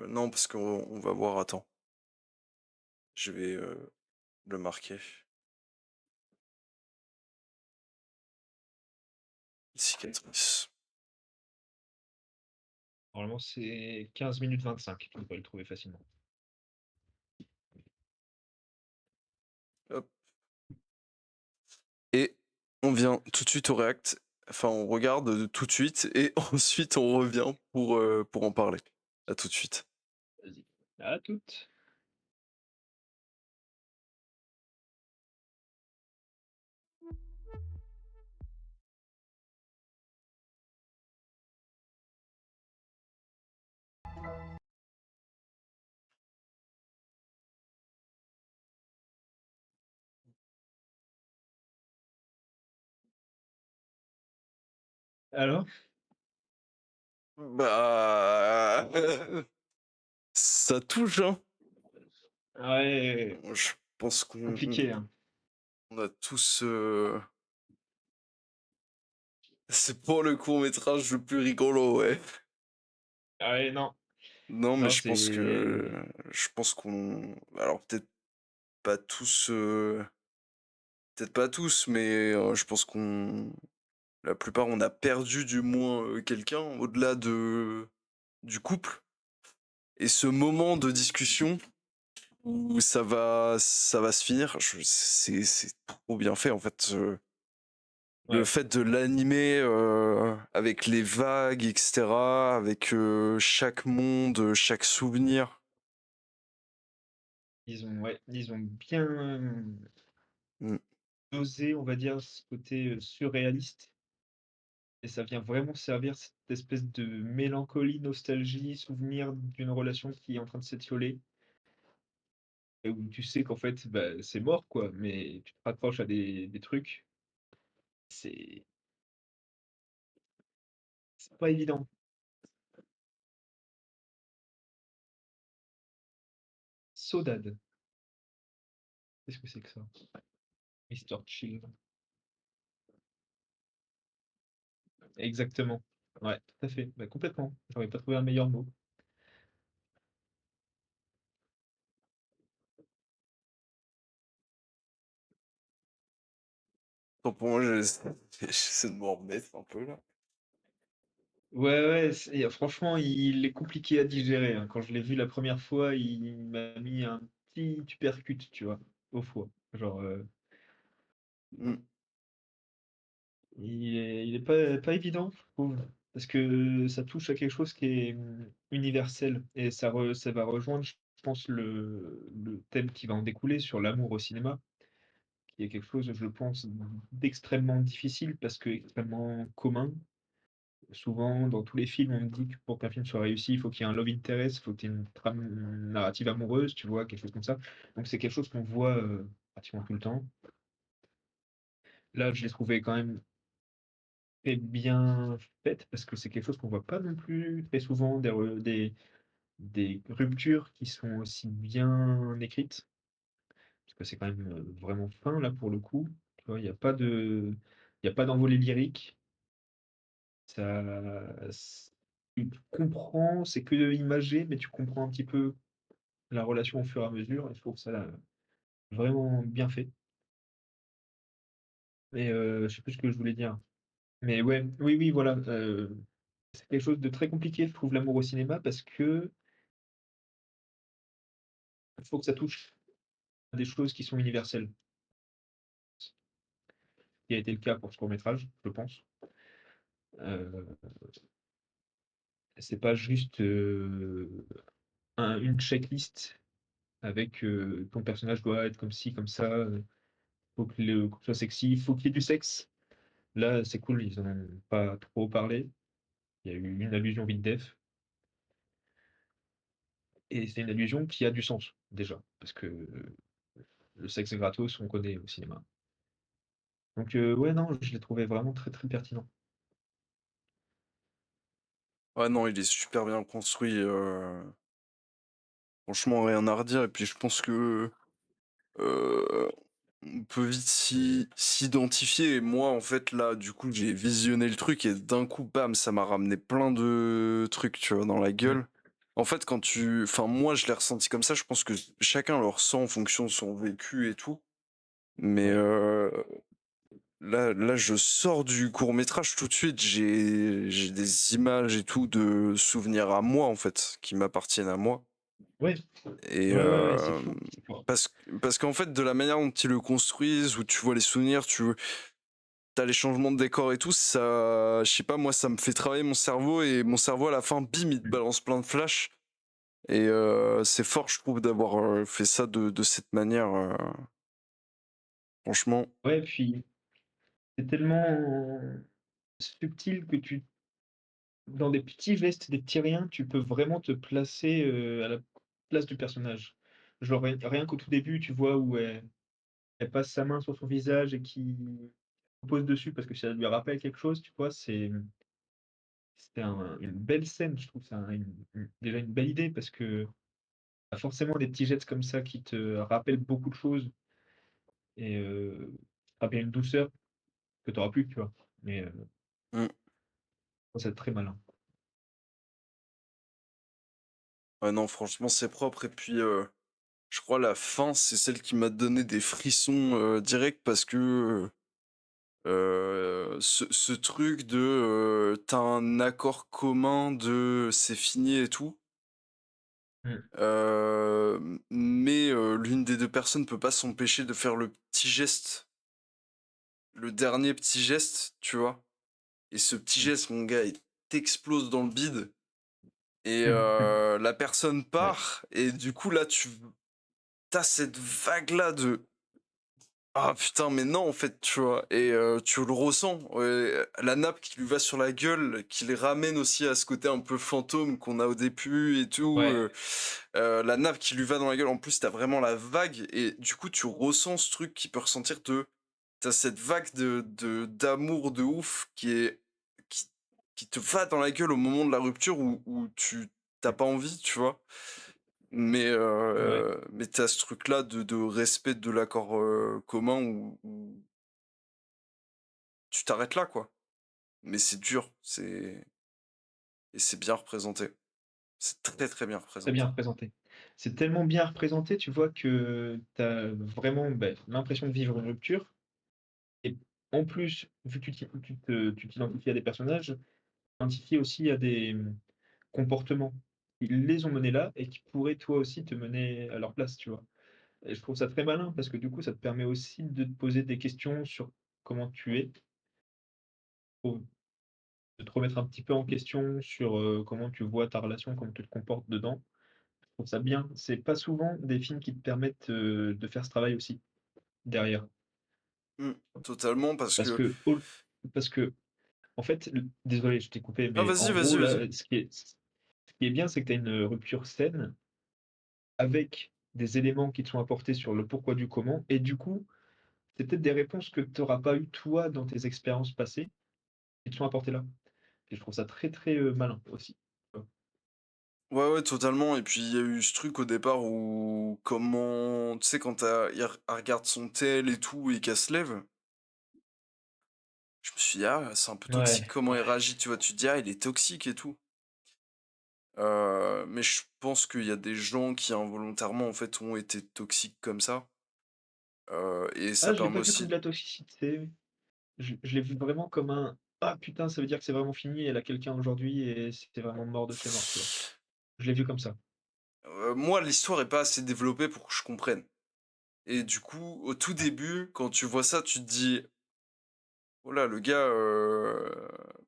Non parce qu'on va voir, attends. Je vais le marquer. Cicatrice. Normalement c'est 15 minutes 25, tu devrais le trouver facilement. Hop. Et on vient tout de suite au React. Enfin, on regarde tout de suite et ensuite on revient pour en parler. À tout de suite. Vas-y. À toutes. Alors? Bah, ça touche, hein. Ouais, Je pense qu'on compliqué, hein. on a tous. C'est pour le court métrage le plus rigolo, ouais. Ah ouais, non. Non, mais Non, c'est je pense qu'on. Alors peut-être pas tous. Peut-être pas tous, mais je pense qu'on. La plupart, on a perdu du moins quelqu'un au-delà du couple. Et ce moment de discussion où ça va se finir, c'est trop bien fait en fait. Le ouais, fait de l'animer avec les vagues, etc., avec chaque monde, chaque souvenir. ils ont bien Mm. dosé, on va dire, ce côté, surréaliste et ça vient vraiment servir cette espèce de mélancolie, nostalgie, souvenir d'une relation qui est en train de s'étioler et où tu sais qu'en fait, bah, c'est mort, quoi, mais tu te raccroches à des trucs. C'est c'est pas évident. Sodade, qu'est-ce que c'est que ça? Mister Chill. Exactement. Ouais, tout à fait. Bah, complètement. J'aurais pas trouvé un meilleur mot. Donc pour moi, j'essaie de m'en remettre un peu là. Ouais, ouais, franchement, il est compliqué à digérer, hein. Quand je l'ai vu la première fois, il m'a mis un petit uppercut, tu vois, au foie. Genre, Mm. il est pas évident, je trouve, parce que ça touche à quelque chose qui est universel et ça va rejoindre, je pense, le thème qui va en découler sur l'amour au cinéma, qui est quelque chose, je pense, d'extrêmement difficile parce que extrêmement commun. Souvent, dans tous les films, on me dit que pour qu'un film soit réussi, il faut qu'il y ait un love interest, il faut qu'il y ait une trame narrative amoureuse, tu vois, quelque chose comme ça. Donc c'est quelque chose qu'on voit pratiquement tout le temps. Là, je l'ai trouvé quand même très bien faite parce que c'est quelque chose qu'on voit pas non plus très souvent, des ruptures qui sont aussi bien écrites, parce que c'est quand même vraiment fin là pour le coup. Tu vois, il y a pas d'envolée lyrique. Ça, tu comprends, c'est que imagé, mais tu comprends un petit peu la relation au fur et à mesure et je trouve ça vraiment bien fait. Et je sais plus ce que je voulais dire. Mais ouais, oui, oui, voilà, c'est quelque chose de très compliqué, je trouve, l'amour au cinéma parce que il faut que ça touche à des choses qui sont universelles. qui a été le cas pour ce court-métrage, je pense. Heu, c'est pas juste, une checklist avec, ton personnage doit être comme ci, comme ça, faut qu'il soit sexy, faut qu'il y ait du sexe. Là, c'est cool, ils en ont pas trop parlé. Il y a eu une allusion vite def et c'est une allusion qui a du sens, déjà, parce que le sexe gratos, on connaît au cinéma. Donc ouais, non, je l'ai trouvé vraiment très, très pertinent. Ouais, non, il est super bien construit. Franchement, rien à redire. Et puis, je pense que euh, on peut vite s'identifier. Et moi, en fait, là, du coup, j'ai visionné le truc et d'un coup, bam, ça m'a ramené plein de trucs, tu vois, dans la Mmh. gueule. En fait, quand tu. Enfin, moi, je l'ai ressenti comme ça. Je pense que chacun le ressent en fonction de son vécu et tout. Mais Ouais. là, je sors du court-métrage tout de suite. J'ai des images et tout de souvenirs à moi, en fait, qui m'appartiennent à moi. Ouais, Et ouais, ouais, ouais, c'est fou, c'est fort. parce qu'en fait, de la manière dont ils le construisent, où tu vois les souvenirs, t'as les changements de décor et tout, ça, je sais pas, moi, ça me fait travailler mon cerveau et mon cerveau à la fin, bim, il te Mmh. balance plein de flashs. Et c'est fort, je trouve, d'avoir fait ça de cette manière. Franchement, Ouais, puis c'est tellement subtil que tu dans des petits gestes, des petits riens, tu peux vraiment te placer, à la place du personnage. Genre rien qu'au tout début, tu vois où elle passe sa main sur son visage et qui pose dessus parce que ça lui rappelle quelque chose, tu vois? C'est une belle scène, je trouve. C'est déjà une belle idée parce que tu forcément des petits gestes comme ça qui te rappellent beaucoup de choses et rappellent une douceur que tu auras plus, tu vois? Mais mm. c'est très malin. Ouais, non, franchement, c'est propre. Et puis, je crois la fin, c'est celle qui m'a donné des frissons directs parce que ce truc de t'as un accord commun de c'est fini et tout. Mmh. Mais l'une des deux personnes peut pas s'empêcher de faire le petit geste, le dernier petit geste, tu vois. Et ce petit Mmh. geste, mon gars, il t'explose dans le bide. Et la personne Ouais, part. Et du coup, là, tu as cette vague-là de ah putain, mais non, en fait, tu vois. Et tu le ressens. Ouais, la nappe qui lui va sur la gueule, qui les ramène aussi à ce côté un peu fantôme qu'on a au début et tout. ouais, La nappe qui lui va dans la gueule. En plus, t'as vraiment la vague. Et du coup, tu ressens ce truc qui peut ressentir de. T'as cette vague d'amour de ouf qui, qui te va dans la gueule au moment de la rupture où tu t'as mmh, pas envie, tu vois. ouais, Mais t'as ce truc-là de respect de l'accord commun où tu t'arrêtes là, quoi. Mais c'est dur, et c'est bien représenté. C'est très très bien très bien représenté. représenté. C'est tellement bien représenté, tu vois, que tu as vraiment, l'impression de vivre une rupture et en plus, vu que tu t'identifies à des personnages, t'identifies aussi à des, comportements qui les ont menés là et qui pourraient toi aussi te mener à leur place, tu vois? Et je trouve ça très malin parce que du coup, ça te permet aussi de te poser des questions sur comment tu es, pour de te remettre un petit peu en question sur, comment tu vois ta relation, comment tu te comportes dedans. Je trouve ça bien. C'est pas souvent des films qui te permettent, de faire ce travail aussi, derrière. Mm, totalement, parce Parce que... que au parce que en fait, désolé, je t'ai coupé, Ah, mais vas-y, en vas-y, gros, vas-y. là, ce qui est bien, c'est que tu as une rupture saine avec des éléments qui te sont apportés sur le pourquoi du comment et du coup, c'est peut-être des réponses que tu auras pas eues toi dans tes expériences passées, qui te sont apportées là et je trouve ça très, très, malin aussi. Ouais, ouais, totalement. Et puis, il y a eu ce truc au départ où, comment, tu sais, quand elle regarde son tel et tout, et qu'elle se lève, je me suis dit, ah, c'est un peu toxique Ouais, comment ouais. il réagit, tu vois. Tu te dis, ah, il est toxique et tout. Mais je pense qu'il y a des gens qui involontairement, en fait, ont été toxiques comme ça. Et ça Ah, je l'ai permet pas vu comme aussi. de la toxicité. Je l'ai vu vraiment comme un: «Ah putain, ça veut dire que c'est vraiment fini, elle a quelqu'un aujourd'hui et c'était vraiment mort de chez morts», tu vois? Je l'ai vu comme ça. Moi, l'histoire est pas assez développée pour que je comprenne. Et du coup, au tout début, quand tu vois ça, tu te dis, Voilà, le gars,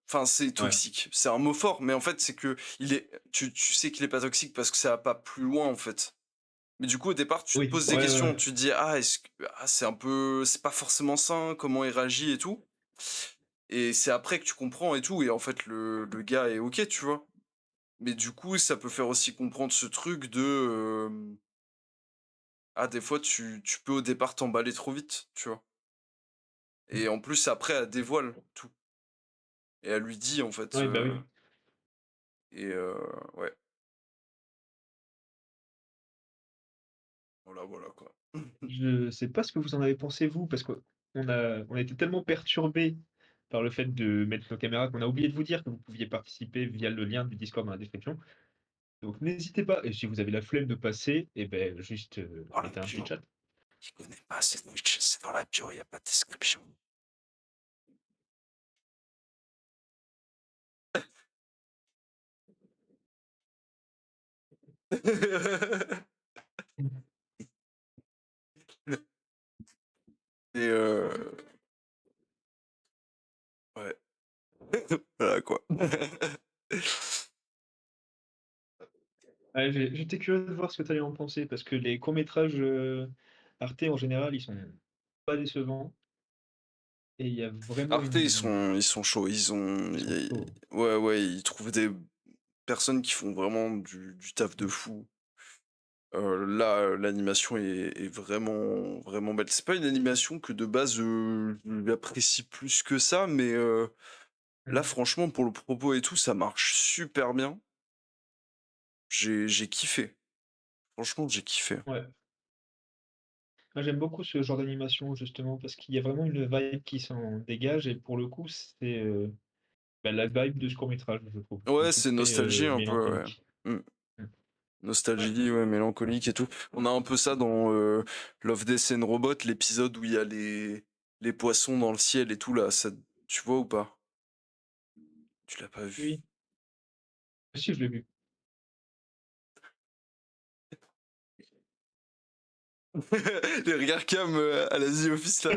enfin, c'est Ouais. toxique. C'est un mot fort, mais en fait, c'est que tu sais qu'il est pas toxique parce que ça va pas plus loin, en fait. Mais du coup, au départ, tu te Oui, poses des ouais, ouais, questions. ouais. Tu te dis, ah, c'est un peu, c'est pas forcément sain, comment il réagit et tout. Et c'est après que tu comprends et tout. Et en fait, le gars est ok, tu vois. Mais du coup, ça peut faire aussi comprendre ce truc de, ah, des fois, tu peux au départ t'emballer trop vite, tu vois. Mmh. Et en plus, après, elle dévoile tout. Et elle lui dit, en fait, Oui, bah, oui. et ouais, voilà, voilà, quoi. Je sais pas ce que vous en avez pensé vous, parce qu'on a été tellement perturbés par le fait de mettre nos caméras qu'on a oublié de vous dire que vous pouviez participer via le lien du Discord dans la description. Donc n'hésitez pas et si vous avez la flemme de passer et ben juste, Dans la mettez un petit bio. chat. Je connais pas, c'est Twitch, c'est dans la bio, il a pas de description. Et ouais, voilà, quoi. Ouais, j'étais curieux de voir ce que tu allais en penser parce que les courts métrages, Arte en général, ils sont pas décevants et il y a vraiment Arte, une ils sont chauds, ils sont chauds. ouais, ouais, ils trouvent des personnes qui font vraiment du taf de Mmh. fou. Là, l'animation est vraiment, vraiment belle. C'est pas une animation que de base, j'apprécie plus que ça, mais là, Mmh. franchement, pour le propos et tout, ça marche super bien. J'ai kiffé. Franchement, j'ai kiffé. Ouais. Moi, j'aime beaucoup ce genre d'animation justement parce qu'il y a vraiment une vibe qui s'en dégage et pour le coup, c'est, bah, la vibe de ce court métrage, je trouve. Le Ouais, c'est côté, nostalgie un peu, ouais. mélancolique. Mmh. Mmh. Ouais. Nostalgie, ouais, mélancolique et tout. On a un peu ça dans Love, Death and Robot, l'épisode où il y a les poissons dans le ciel et tout là. Ça, tu vois ou pas? Tu l'as pas vu? Oui. Si, je l'ai vu. Les regards cam à la The Office là.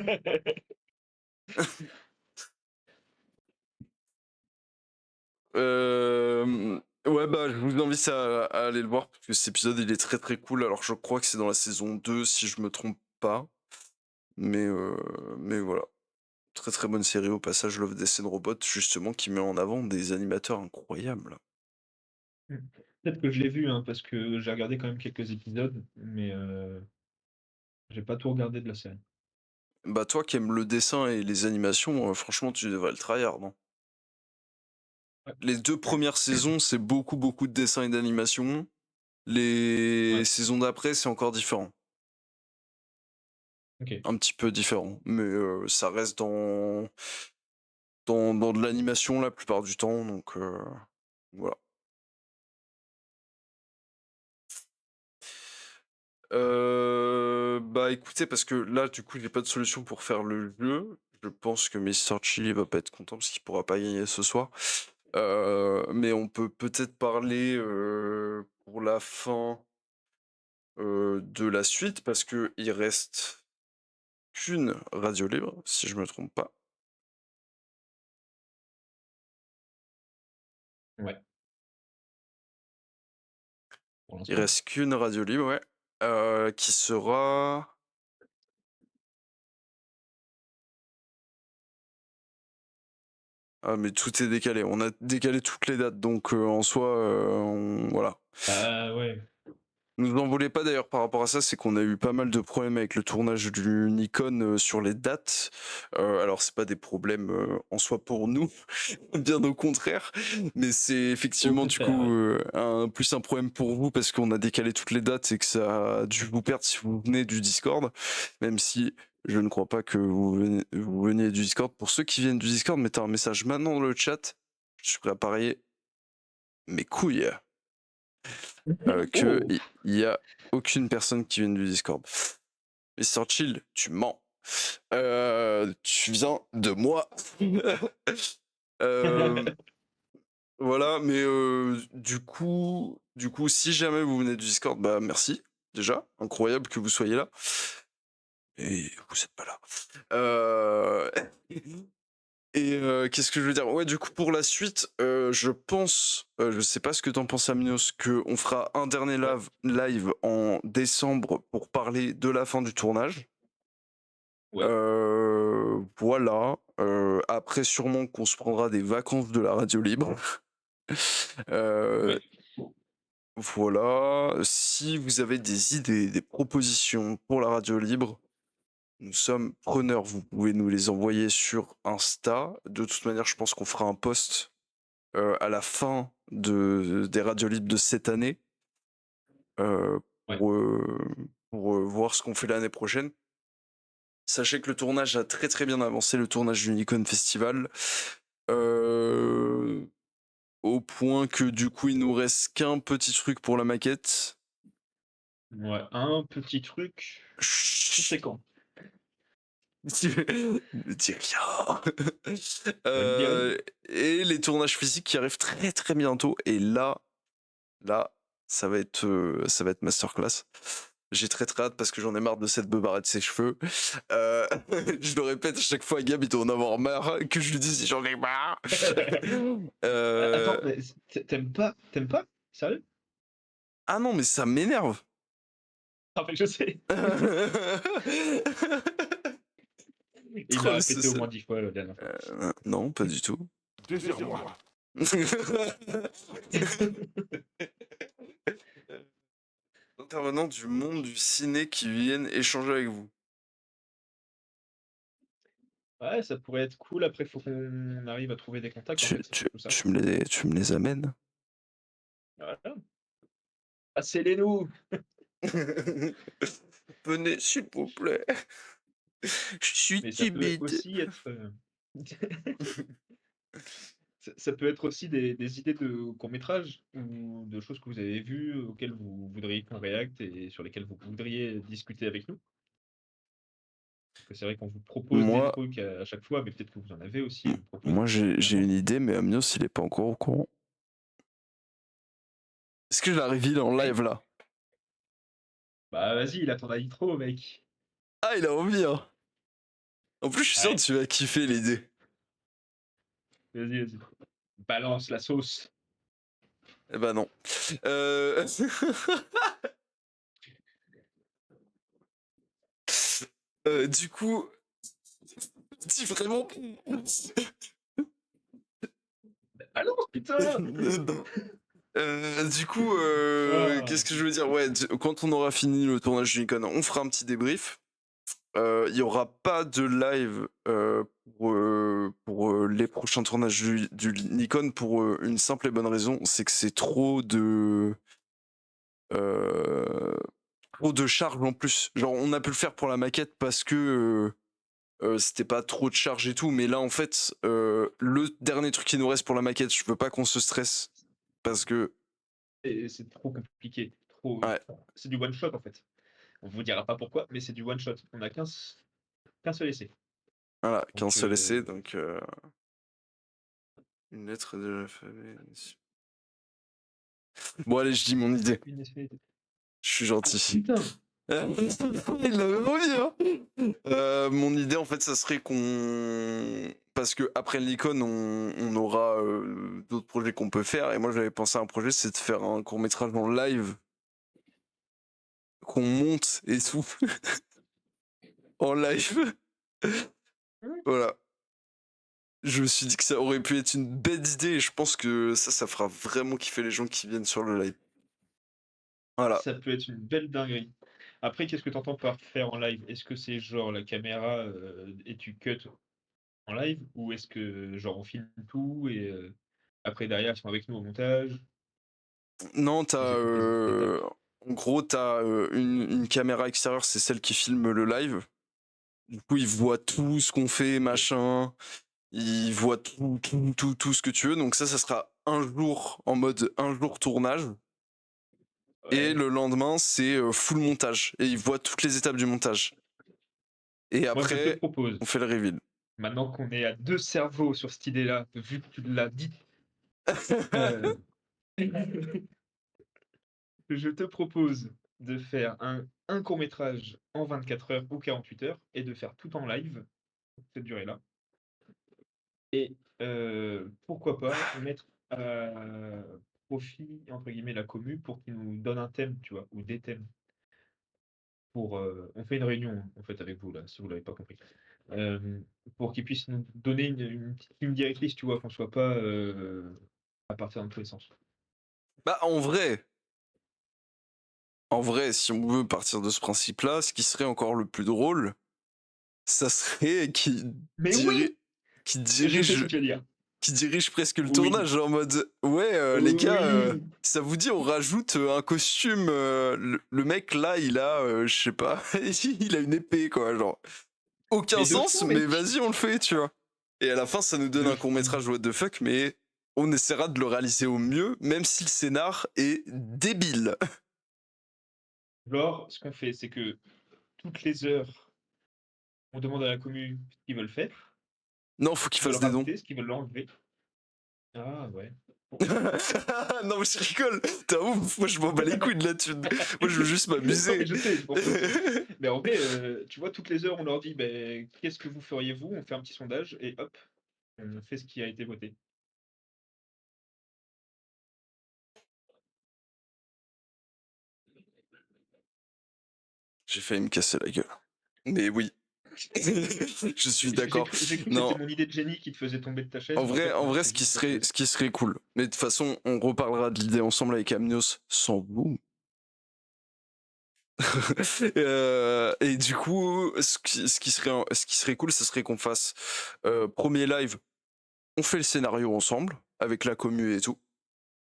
Ouais, bah, je vous invite à aller le voir parce que cet épisode il est très très cool. Alors, je crois que c'est dans la saison 2 si je me trompe pas. Mais, euh, mais voilà. Très très bonne série au passage, Love, Death and Robot, justement, qui met en avant des animateurs incroyables. Mmh. Peut-être que je l'ai vu, hein, parce que j'ai regardé quand même quelques épisodes, mais j'ai pas tout regardé de la série. Bah, toi qui aimes le dessin et les animations, franchement, tu devrais le tryhard, non? Ouais. Les 2 premières saisons, c'est beaucoup, beaucoup de dessins et d'animation. Les Ouais, saisons d'après, c'est encore différent. OK. Un petit peu différent, mais ça reste dans de l'animation la plupart du temps, donc voilà. Bah, écoutez, parce que là, du coup, j'ai pas de solution pour faire le jeu. Je pense que Mr. Chili va pas être content parce qu'il pourra pas gagner ce soir. Mais on peut peut-être parler, pour la fin, de la suite parce qu'il reste qu'une radio libre, si je me trompe pas. Ouais, pour Il l'instant. reste qu'une radio libre, ouais, qui sera ah mais tout est décalé. On a décalé toutes les dates donc en soi, on voilà. Ah ouais. Nous en voulez pas d'ailleurs par rapport à ça, c'est qu'on a eu pas mal de problèmes avec le tournage du Nikon sur les dates. Alors c'est pas des problèmes en soi pour nous, bien au contraire, mais c'est Au effectivement du contraire, coup ouais. plus un problème pour vous parce qu'on a décalé toutes les dates et que ça a dû vous perdre si vous venez du Discord, même si je ne crois pas que vous veniez du Discord. Pour ceux qui viennent du Discord, mettez un message maintenant dans le chat. Je suis prêt à parier mes couilles que Oh! il y a aucune personne qui vient du Discord. Mister Chill, tu mens. Tu viens de moi. Euh, voilà, mais du coup, si jamais vous venez du Discord, bah merci déjà, incroyable que vous soyez là. Et vous êtes pas là. Euh, Et qu'est-ce que je veux dire? Ouais, du coup, pour la suite, je pense, je sais pas ce que t'en penses, Amnos, qu'on fera un dernier Ouais, live en décembre pour parler de la fin du tournage. ouais, Voilà. Après, sûrement qu'on se prendra des vacances de la radio libre. ouais. Euh, voilà. Si vous avez des idées, des propositions pour la radio libre, nous sommes preneurs. Vous pouvez nous les envoyer sur Insta. De toute manière, je pense qu'on fera un post à la fin des radios libres de cette année euh, Ouais. pour voir ce qu'on fait l'année prochaine. Sachez que le tournage a très très bien avancé, le tournage du Nikon Festival, euh, au point que du coup il nous reste qu'un petit truc pour la maquette. Ouais, un petit truc Chut, conséquent. ne dis rien. Je ne dis rien. Et les tournages physiques qui arrivent très très bientôt. Et là, ça va être masterclass. J'ai très très hâte parce que j'en ai marre de cette beubarette de ses cheveux. Euh, je le répète à chaque fois, Gab, il doit en avoir marre que je lui dise j'en ai marre. Attends, Euh, mais t'aimes pas? T'aimes pas? Sérieux? Ah non, mais ça m'énerve. Ah, mais je sais. Il Trop m'a le répété au social. moins 10 fois la dernière fois. Non, pas du tout. Désire-moi. Intervenants du monde du ciné qui viennent échanger avec vous. Ouais, ça pourrait être cool. Après, faut qu'on arrive à trouver des contacts, en fait, c'est surtout ça. Tu me les amènes. Voilà. Passez-les-nous! Venez, s'il vous plaît. Je suis Mais ça peut timide. aussi être. Ça peut être aussi des idées de courts-métrages ou de choses que vous avez vues auxquelles vous voudriez qu'on réacte et sur lesquelles vous voudriez discuter avec nous. Parce que c'est vrai qu'on vous propose des Moi, trucs à chaque fois, mais peut-être que vous en avez aussi à nous proposer. moi j'ai Finalement. une idée, mais Amnios, il est pas encore au courant. Est-ce que je la révèle en Oui. live là? Bah vas-y, il a ton intro, mec. Ah, il a envie, hein. En plus, je suis sûr que Ouais, tu vas kiffer l'idée. vas-y, vas-y. Balance la sauce. Eh ben non. Euh... du coup, dis vraiment. Balance, putain! Non. Du coup, Ah. qu'est-ce que je veux dire? Ouais, quand on aura fini le tournage du Nikon, on fera un petit débrief. Il n'y aura pas de live pour les prochains tournages du Nikon pour une simple et bonne raison, c'est que c'est euh, trop de charge en plus. Genre, on a pu le faire pour la maquette parce que c'était pas trop de charge et tout, mais là en fait, le dernier truc qui nous reste pour la maquette, je veux pas qu'on se stresse parce que Et c'est trop compliqué. ouais, C'est du one shot en fait. On vous dira pas pourquoi, mais c'est du one shot. On a qu'un seul essai. voilà, qu'un Donc, seul essai, donc une lettre de l'alphabet. Bon allez, je dis mon idée. une essai. Je suis gentil. Putain! Il avait envie, hein. Mon idée, en fait, ça serait qu'on... Parce que après le Nikon, on aura d'autres projets qu'on peut faire. Et moi, j'avais pensé à un projet, c'est de faire un court-métrage en live, qu'on monte et tout, en live. Voilà. Je me suis dit que ça aurait pu être une belle idée et je pense que ça fera vraiment kiffer les gens qui viennent sur le live. Voilà. Ça peut être une belle dinguerie. Après, qu'est-ce que tu entends par faire en live? Est-ce que c'est genre la caméra et tu cut en live? Ou est-ce que genre on filme tout et après derrière ils sont avec nous au montage? Non, Ils écoutent les étapes. en gros, t'as une caméra extérieure, c'est celle qui filme le live. Du coup, ils voient tout ce qu'on fait, machin. Ils voient tout ce que tu veux. Donc ça sera un jour en mode un jour tournage. Et Ouais. le lendemain, c'est full montage. Et ils voient toutes les étapes du montage. Et Moi je te après, propose, on fait le reveal. maintenant qu'on est à deux cerveaux sur cette idée-là, vu que tu l'as dit, euh, je te propose de faire un court-métrage en 24 heures ou 48 heures et de faire tout en live, cette durée-là. Et pourquoi pas mettre à profit, entre guillemets, la commu pour qu'ils nous donnent un thème, tu vois? Ou des thèmes pour, on fait une réunion, hein, en fait, avec vous, là, si vous l'avez pas compris. Hem, pour qu'ils puissent nous donner une petite ligne directrice, tu vois? Qu'on soit pas, à partir dans tous les sens. Bah, en vrai, si on veut partir de ce principe-là, ce qui serait encore le plus drôle, ça serait Mais diri oui! qu'ils Je sais ce dirigent que tu vas dire. qui dirige presque le Oui, tournage en mode ouais les gars oui, ça vous dit on rajoute un costume le mec là il a je sais pas il a une épée quoi genre aucun mais de sens fou, mais mec! vas-y on le fait tu vois et à la fin ça nous donne De un court fou. métrage what the fuck mais on essaiera de le réaliser au mieux même si le scénar est débile. Genre, ce qu'on fait, c'est que toutes les heures, on demande à la commu ce qu'ils veulent faire, Non faut ce qu'il qu'ils veulent fasse des dons. rajouter, ce qu'ils veulent enlever. Ah ouais. Non mais je rigole t'es un ouf moi je m'en bats les couilles de la thune moi je veux juste Non, mais m'amuser. je sais, c'est pour ça aussi. Mais en vrai, tu vois, toutes les heures, on leur dit: «Beh, qu'est-ce que vous feriez vous?» On fait un petit sondage et hop, on fait ce qui a été voté. J'ai failli me casser la gueule mais oui. Je suis d'accord. J'ai cru que c'était Non, mon idée de génie qui te faisait tomber de ta chaise, mais en fait en non, vrai, c'est juste parce que ce qui serait cool. Mais de toute façon, on reparlera de l'idée ensemble avec Amnios sans vous. Et du coup, ce qui serait cool, ce serait qu'on fasse premier live. On fait le scénario ensemble avec la commu et tout.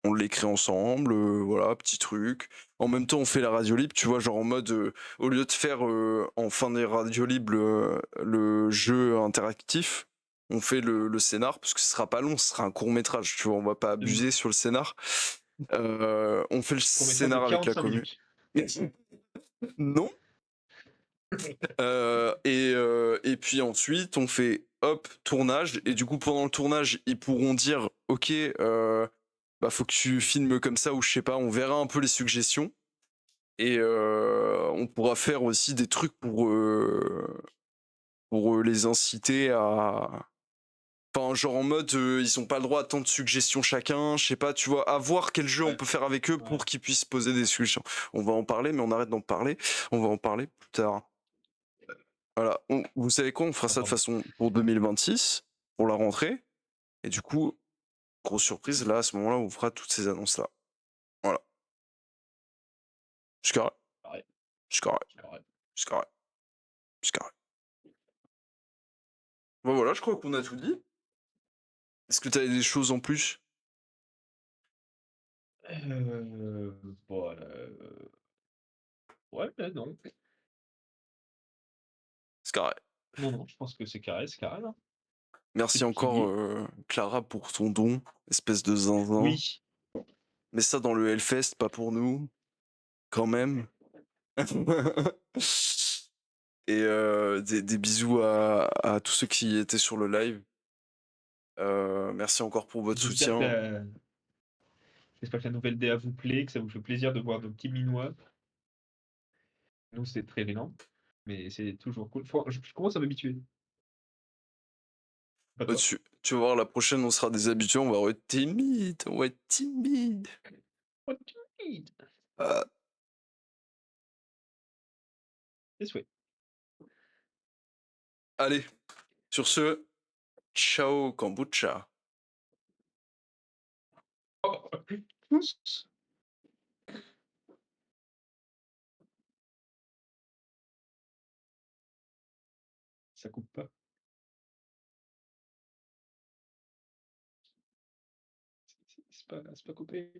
On l'écrit ensemble, voilà, petit truc. En même temps, on fait la radio libre, tu vois, genre en mode, au lieu de faire en fin des radios libres le jeu interactif, on fait le scénar, parce que ce sera pas long, ce sera un court métrage, tu vois, on va pas abuser sur le scénar. On fait le court métrage de scénar avec la 45 commu. minutes. Non. Et puis ensuite, on fait hop, tournage. Et du coup, pendant le tournage, ils pourront dire, ok, bah faut que tu filmes comme ça ou je sais pas. On verra un peu les suggestions et on pourra faire aussi des trucs pour les inciter à. Enfin, genre en mode, ils ont pas le droit à tant de suggestions chacun, je sais pas, tu vois, à voir quel jeu on Ouais, peut faire avec eux ouais. pour qu'ils puissent poser des suggestions. On va en parler, mais on arrête d'en parler. On va en parler plus tard. Voilà, vous savez quoi, on fera Ah ça de pardon. façon pour 2026, pour la rentrée. Et du coup, grosse surprise, là, à ce moment-là, on fera toutes ces annonces-là. Voilà. Je suis carré. Pareil, Je suis carré. c'est pareil. Je suis carré. Je suis carré. Bon, voilà, je crois qu'on a tout dit. Est-ce que tu as des choses en plus? Bah, ouais, non. C'est carré. Non, non, je pense que c'est carré, hein. Merci C'est encore, dit. Clara, pour ton don, espèce de zinzin. Oui. Mets ça dans le Hellfest, pas pour nous, quand même. Et des bisous à tous ceux qui étaient sur le live. Merci encore pour votre J'espère que soutien. la nouvelle DA vous plaît, que ça vous fait plaisir de voir nos petits minois. Nous, c'est très gênant, mais c'est toujours cool. Je commence à m'habituer. Pas toi? Tu vas voir, la prochaine, on sera des habitués, on va être timide, on va être timide. Oh, timide. Ah, Tes souhaits. allez, sur ce, ciao kombucha. Oh, tous. Ça coupe pas. C'est pas coupé.